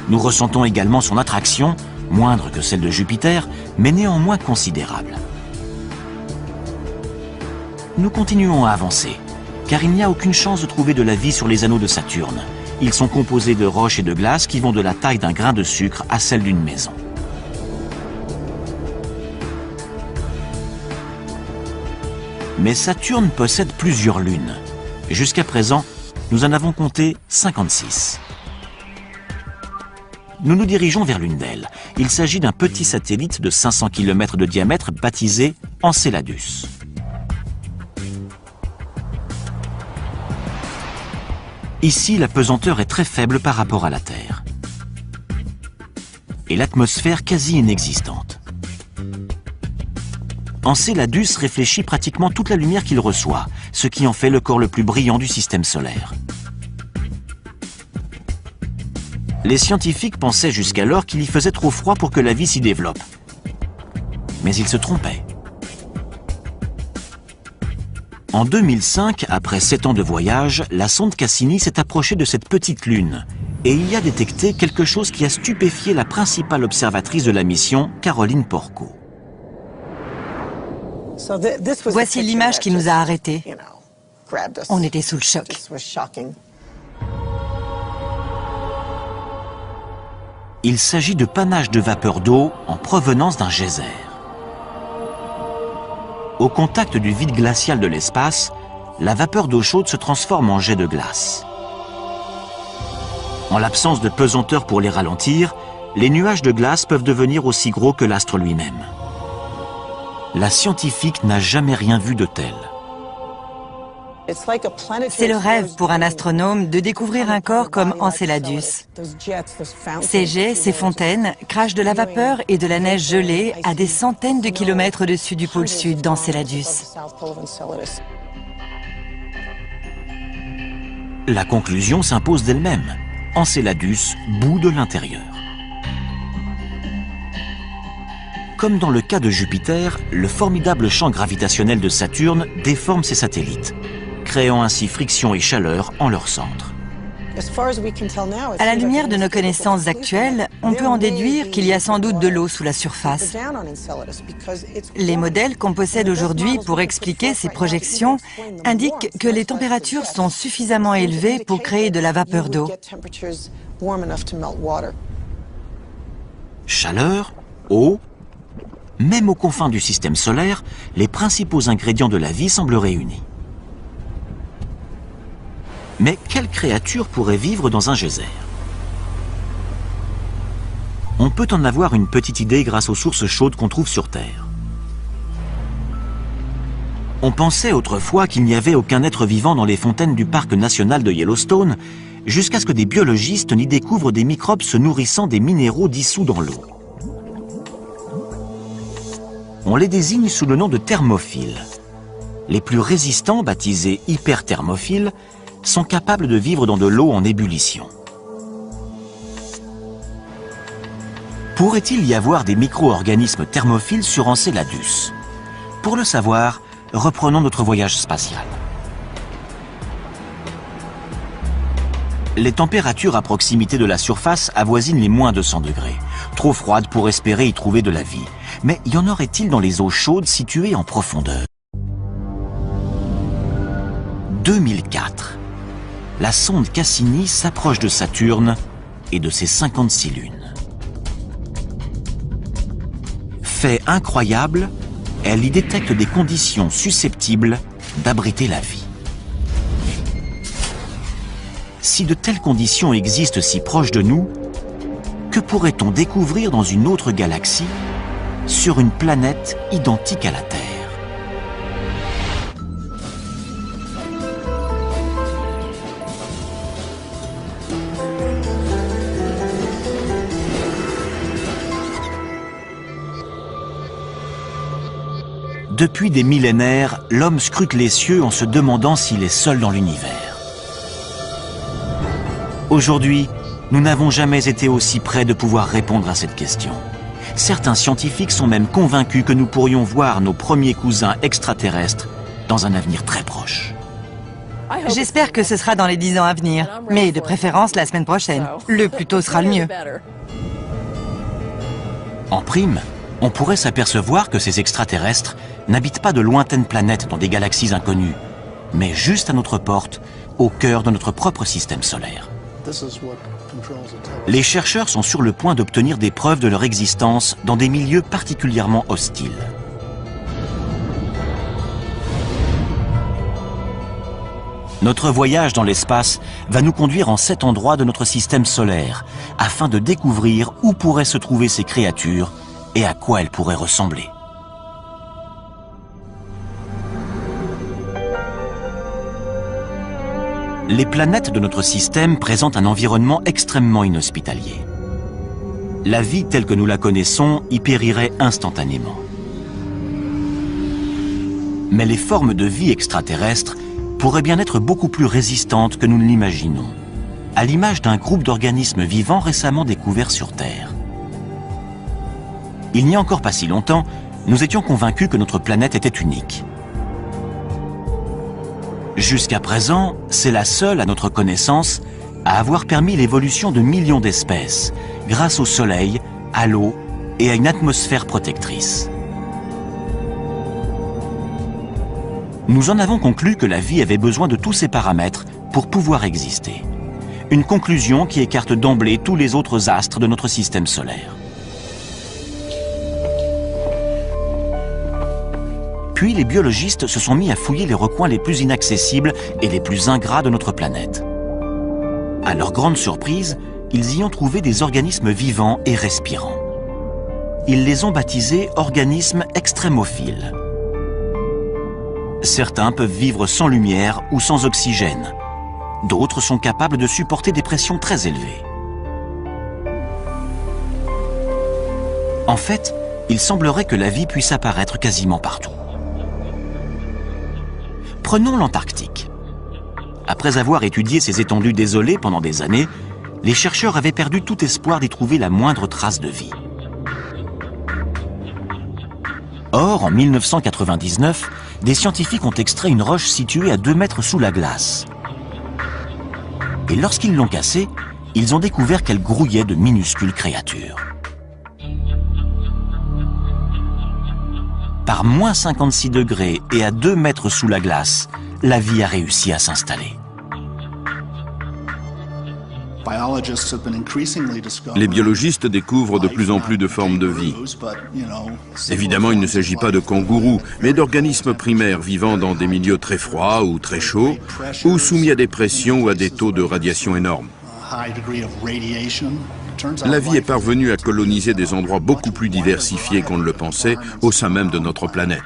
Nous ressentons également son attraction, moindre que celle de Jupiter, mais néanmoins considérable. Nous continuons à avancer, car il n'y a aucune chance de trouver de la vie sur les anneaux de Saturne. Ils sont composés de roches et de glace qui vont de la taille d'un grain de sucre à celle d'une maison. Mais Saturne possède plusieurs lunes. Jusqu'à présent, nous en avons compté 56. Nous nous dirigeons vers l'une d'elles. Il s'agit d'un petit satellite de 500 km de diamètre baptisé Enceladus. Ici, la pesanteur est très faible par rapport à la Terre. Et l'atmosphère quasi inexistante. Enceladus réfléchit pratiquement toute la lumière qu'il reçoit, ce qui en fait le corps le plus brillant du système solaire. Les scientifiques pensaient jusqu'alors qu'il y faisait trop froid pour que la vie s'y développe. Mais ils se trompaient. En 2005, après 7 ans de voyage, la sonde Cassini s'est approchée de cette petite lune et il y a détecté quelque chose qui a stupéfié la principale observatrice de la mission, Caroline Porco. Voici l'image qui nous a arrêtés. On était sous le choc. Il s'agit de panaches de vapeur d'eau en provenance d'un geyser. Au contact du vide glacial de l'espace, la vapeur d'eau chaude se transforme en jet de glace. En l'absence de pesanteur pour les ralentir, les nuages de glace peuvent devenir aussi gros que l'astre lui-même. La scientifique n'a jamais rien vu de tel. C'est le rêve pour un astronome de découvrir un corps comme Enceladus. Ces jets, ces fontaines, crachent de la vapeur et de la neige gelée à des centaines de kilomètres au-dessus du pôle sud d'Enceladus. La conclusion s'impose d'elle-même. Enceladus bout de l'intérieur. Comme dans le cas de Jupiter, le formidable champ gravitationnel de Saturne déforme ses satellites, créant ainsi friction et chaleur en leur centre. À la lumière de nos connaissances actuelles, on peut en déduire qu'il y a sans doute de l'eau sous la surface. Les modèles qu'on possède aujourd'hui pour expliquer ces projections indiquent que les températures sont suffisamment élevées pour créer de la vapeur d'eau. Chaleur, eau, même aux confins du système solaire, les principaux ingrédients de la vie semblent réunis. Mais quelle créature pourrait vivre dans un geyser? On peut en avoir une petite idée grâce aux sources chaudes qu'on trouve sur Terre. On pensait autrefois qu'il n'y avait aucun être vivant dans les fontaines du parc national de Yellowstone, jusqu'à ce que des biologistes n'y découvrent des microbes se nourrissant des minéraux dissous dans l'eau. On les désigne sous le nom de thermophiles. Les plus résistants, baptisés hyperthermophiles, sont capables de vivre dans de l'eau en ébullition. Pourrait-il y avoir des micro-organismes thermophiles sur Enceladus? Pour le savoir, reprenons notre voyage spatial. Les températures à proximité de la surface avoisinent les moins de 100 degrés, trop froides pour espérer y trouver de la vie. Mais y en aurait-il dans les eaux chaudes situées en profondeur? 2004. La sonde Cassini s'approche de Saturne et de ses 56 lunes. Fait incroyable, elle y détecte des conditions susceptibles d'abriter la vie. Si de telles conditions existent si proches de nous, que pourrait-on découvrir dans une autre galaxie, sur une planète identique à la Terre? Depuis des millénaires, l'homme scrute les cieux en se demandant s'il est seul dans l'univers. Aujourd'hui, nous n'avons jamais été aussi près de pouvoir répondre à cette question. Certains scientifiques sont même convaincus que nous pourrions voir nos premiers cousins extraterrestres dans un avenir très proche. J'espère que ce sera dans les 10 ans à venir, mais de préférence la semaine prochaine. Le plus tôt sera le mieux. En prime, on pourrait s'apercevoir que ces extraterrestres n'habitent pas de lointaines planètes dans des galaxies inconnues, mais juste à notre porte, au cœur de notre propre système solaire. Les chercheurs sont sur le point d'obtenir des preuves de leur existence dans des milieux particulièrement hostiles. Notre voyage dans l'espace va nous conduire en 7 endroits de notre système solaire, afin de découvrir où pourraient se trouver ces créatures et à quoi elles pourraient ressembler. Les planètes de notre système présentent un environnement extrêmement inhospitalier. La vie telle que nous la connaissons y périrait instantanément. Mais les formes de vie extraterrestres pourraient bien être beaucoup plus résistantes que nous ne l'imaginons, à l'image d'un groupe d'organismes vivants récemment découverts sur Terre. Il n'y a encore pas si longtemps, nous étions convaincus que notre planète était unique. Jusqu'à présent, c'est la seule, à notre connaissance, à avoir permis l'évolution de millions d'espèces, grâce au Soleil, à l'eau et à une atmosphère protectrice. Nous en avons conclu que la vie avait besoin de tous ces paramètres pour pouvoir exister. Une conclusion qui écarte d'emblée tous les autres astres de notre système solaire. Puis les biologistes se sont mis à fouiller les recoins les plus inaccessibles et les plus ingrats de notre planète. À leur grande surprise, ils y ont trouvé des organismes vivants et respirants. Ils les ont baptisés organismes extrémophiles. Certains peuvent vivre sans lumière ou sans oxygène. D'autres sont capables de supporter des pressions très élevées. En fait, il semblerait que la vie puisse apparaître quasiment partout. Prenons l'Antarctique. Après avoir étudié ces étendues désolées pendant des années, les chercheurs avaient perdu tout espoir d'y trouver la moindre trace de vie. Or, en 1999, des scientifiques ont extrait une roche située à 2 mètres sous la glace. Et lorsqu'ils l'ont cassée, ils ont découvert qu'elle grouillait de minuscules créatures. Par moins 56 degrés et à 2 mètres sous la glace, la vie a réussi à s'installer. Les biologistes découvrent de plus en plus de formes de vie. Évidemment, il ne s'agit pas de kangourous, mais d'organismes primaires vivant dans des milieux très froids ou très chauds, ou soumis à des pressions ou à des taux de radiation énormes. La vie est parvenue à coloniser des endroits beaucoup plus diversifiés qu'on ne le pensait au sein même de notre planète.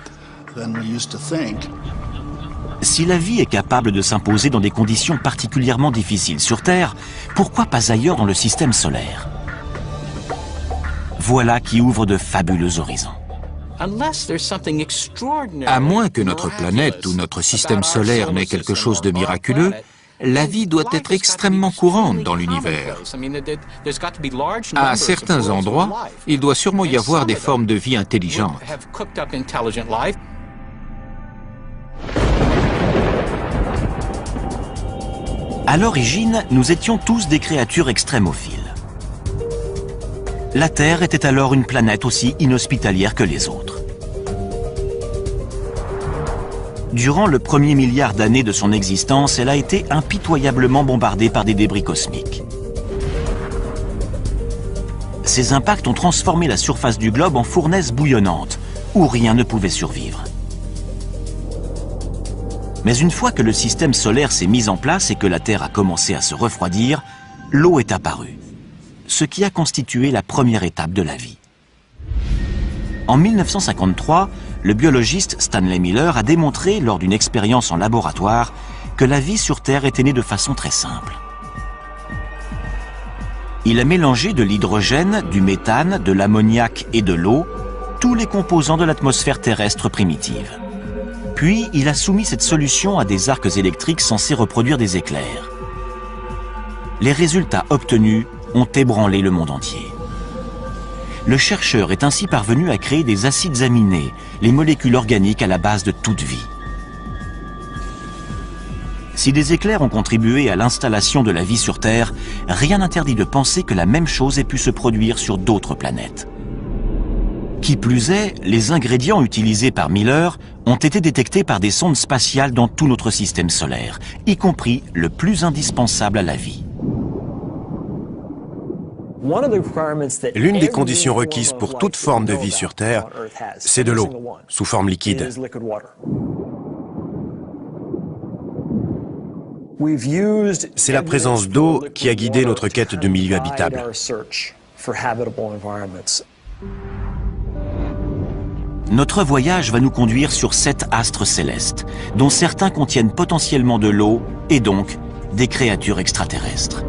Si la vie est capable de s'imposer dans des conditions particulièrement difficiles sur Terre, pourquoi pas ailleurs dans le système solaire? Voilà qui ouvre de fabuleux horizons. À moins que notre planète ou notre système solaire n'ait quelque chose de miraculeux, la vie doit être extrêmement courante dans l'univers. À certains endroits, il doit sûrement y avoir des formes de vie intelligentes. À l'origine, nous étions tous des créatures extrémophiles. La Terre était alors une planète aussi inhospitalière que les autres. Durant le premier milliard d'années de son existence, elle a été impitoyablement bombardée par des débris cosmiques. Ces impacts ont transformé la surface du globe en fournaise bouillonnante, où rien ne pouvait survivre. Mais une fois que le système solaire s'est mis en place et que la Terre a commencé à se refroidir, l'eau est apparue, ce qui a constitué la première étape de la vie. En 1953, le biologiste Stanley Miller a démontré lors d'une expérience en laboratoire que la vie sur Terre était née de façon très simple. Il a mélangé de l'hydrogène, du méthane, de l'ammoniac et de l'eau, tous les composants de l'atmosphère terrestre primitive. Puis, il a soumis cette solution à des arcs électriques censés reproduire des éclairs. Les résultats obtenus ont ébranlé le monde entier. Le chercheur est ainsi parvenu à créer des acides aminés, les molécules organiques à la base de toute vie. Si des éclairs ont contribué à l'installation de la vie sur Terre, rien n'interdit de penser que la même chose ait pu se produire sur d'autres planètes. Qui plus est, les ingrédients utilisés par Miller ont été détectés par des sondes spatiales dans tout notre système solaire, y compris le plus indispensable à la vie. L'une des conditions requises pour toute forme de vie sur Terre, c'est de l'eau, sous forme liquide. C'est la présence d'eau qui a guidé notre quête de milieux habitables. Notre voyage va nous conduire sur 7 astres célestes, dont certains contiennent potentiellement de l'eau et donc des créatures extraterrestres.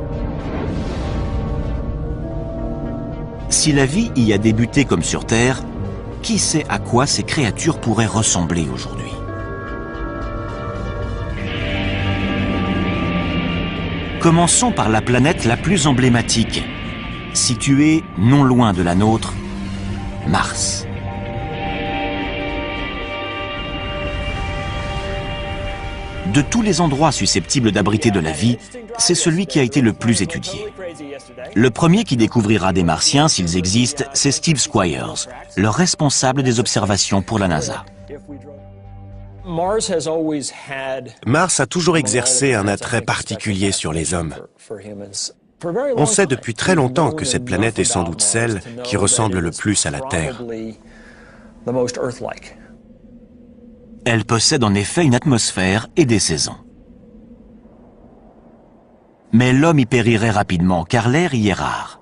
Si la vie y a débuté comme sur Terre, qui sait à quoi ces créatures pourraient ressembler aujourd'hui? Commençons par la planète la plus emblématique, située non loin de la nôtre, Mars. De tous les endroits susceptibles d'abriter de la vie, c'est celui qui a été le plus étudié. Le premier qui découvrira des Martiens, s'ils existent, c'est Steve Squyres, le responsable des observations pour la NASA. Mars a toujours exercé un attrait particulier sur les hommes. On sait depuis très longtemps que cette planète est sans doute celle qui ressemble le plus à la Terre. Elle possède en effet une atmosphère et des saisons. Mais l'homme y périrait rapidement, car l'air y est rare.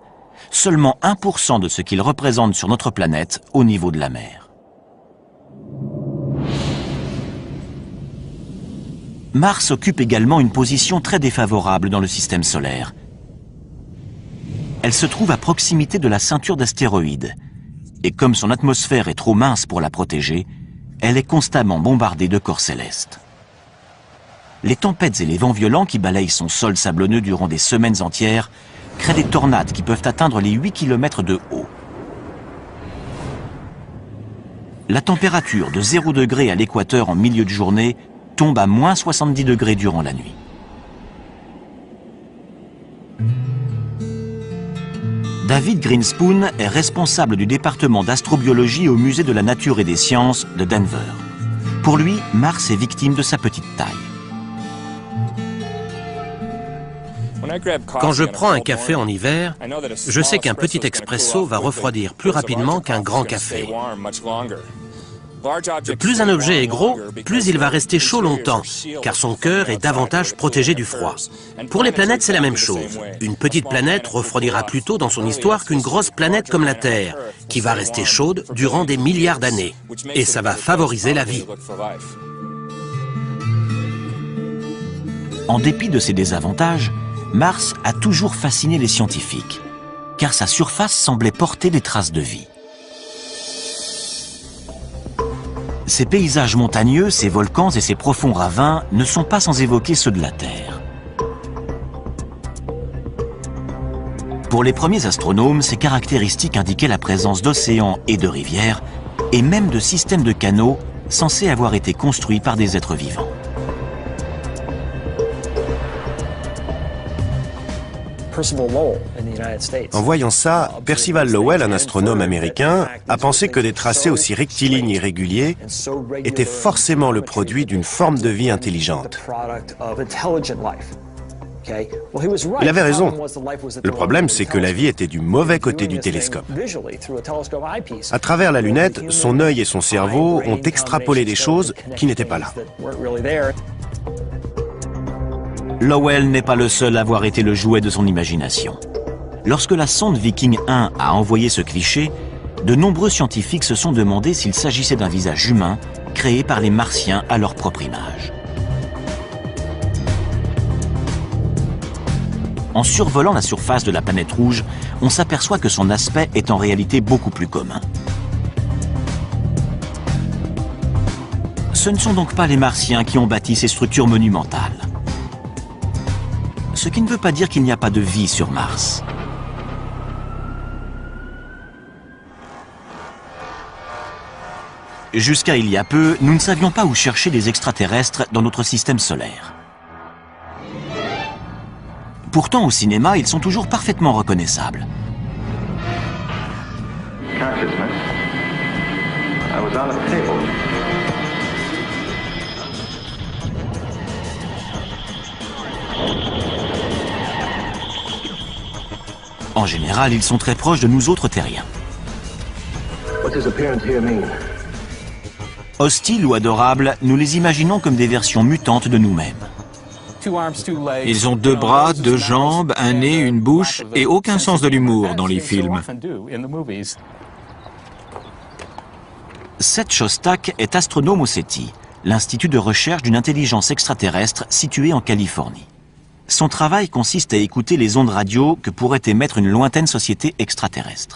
Seulement 1% de ce qu'il représente sur notre planète au niveau de la mer. Mars occupe également une position très défavorable dans le système solaire. Elle se trouve à proximité de la ceinture d'astéroïdes. Et comme son atmosphère est trop mince pour la protéger, elle est constamment bombardée de corps célestes. Les tempêtes et les vents violents qui balayent son sol sablonneux durant des semaines entières créent des tornades qui peuvent atteindre les 8 km de haut. La température de 0 degré à l'équateur en milieu de journée tombe à moins 70 degrés durant la nuit. David Greenspoon est responsable du département d'astrobiologie au Musée de la Nature et des Sciences de Denver. Pour lui, Mars est victime de sa petite taille. Quand je prends un café en hiver, je sais qu'un petit expresso va refroidir plus rapidement qu'un grand café. Plus un objet est gros, plus il va rester chaud longtemps, car son cœur est davantage protégé du froid. Pour les planètes, c'est la même chose. Une petite planète refroidira plus tôt dans son histoire qu'une grosse planète comme la Terre, qui va rester chaude durant des milliards d'années. Et ça va favoriser la vie. En dépit de ses désavantages, Mars a toujours fasciné les scientifiques, car sa surface semblait porter des traces de vie. Ses paysages montagneux, ses volcans et ses profonds ravins ne sont pas sans évoquer ceux de la Terre. Pour les premiers astronomes, ces caractéristiques indiquaient la présence d'océans et de rivières, et même de systèmes de canaux censés avoir été construits par des êtres vivants. En voyant ça, Percival Lowell, un astronome américain, a pensé que des tracés aussi rectilignes et réguliers étaient forcément le produit d'une forme de vie intelligente. Il avait raison. Le problème, c'est que la vie était du mauvais côté du télescope. À travers la lunette, son œil et son cerveau ont extrapolé des choses qui n'étaient pas là. Lowell n'est pas le seul à avoir été le jouet de son imagination. Lorsque la sonde Viking 1 a envoyé ce cliché, de nombreux scientifiques se sont demandé s'il s'agissait d'un visage humain créé par les Martiens à leur propre image. En survolant la surface de la planète rouge, on s'aperçoit que son aspect est en réalité beaucoup plus commun. Ce ne sont donc pas les Martiens qui ont bâti ces structures monumentales. Ce qui ne veut pas dire qu'il n'y a pas de vie sur Mars. Jusqu'à il y a peu, nous ne savions pas où chercher des extraterrestres dans notre système solaire. Pourtant, au cinéma, ils sont toujours parfaitement reconnaissables. En général, ils sont très proches de nous autres terriens. Hostiles ou adorables, nous les imaginons comme des versions mutantes de nous-mêmes. Ils ont 2 bras, 2 jambes, un nez, une bouche et aucun sens de l'humour dans les films. Seth Shostak est astronome au SETI, l'institut de recherche d'une intelligence extraterrestre situé en Californie. Son travail consiste à écouter les ondes radio que pourrait émettre une lointaine société extraterrestre.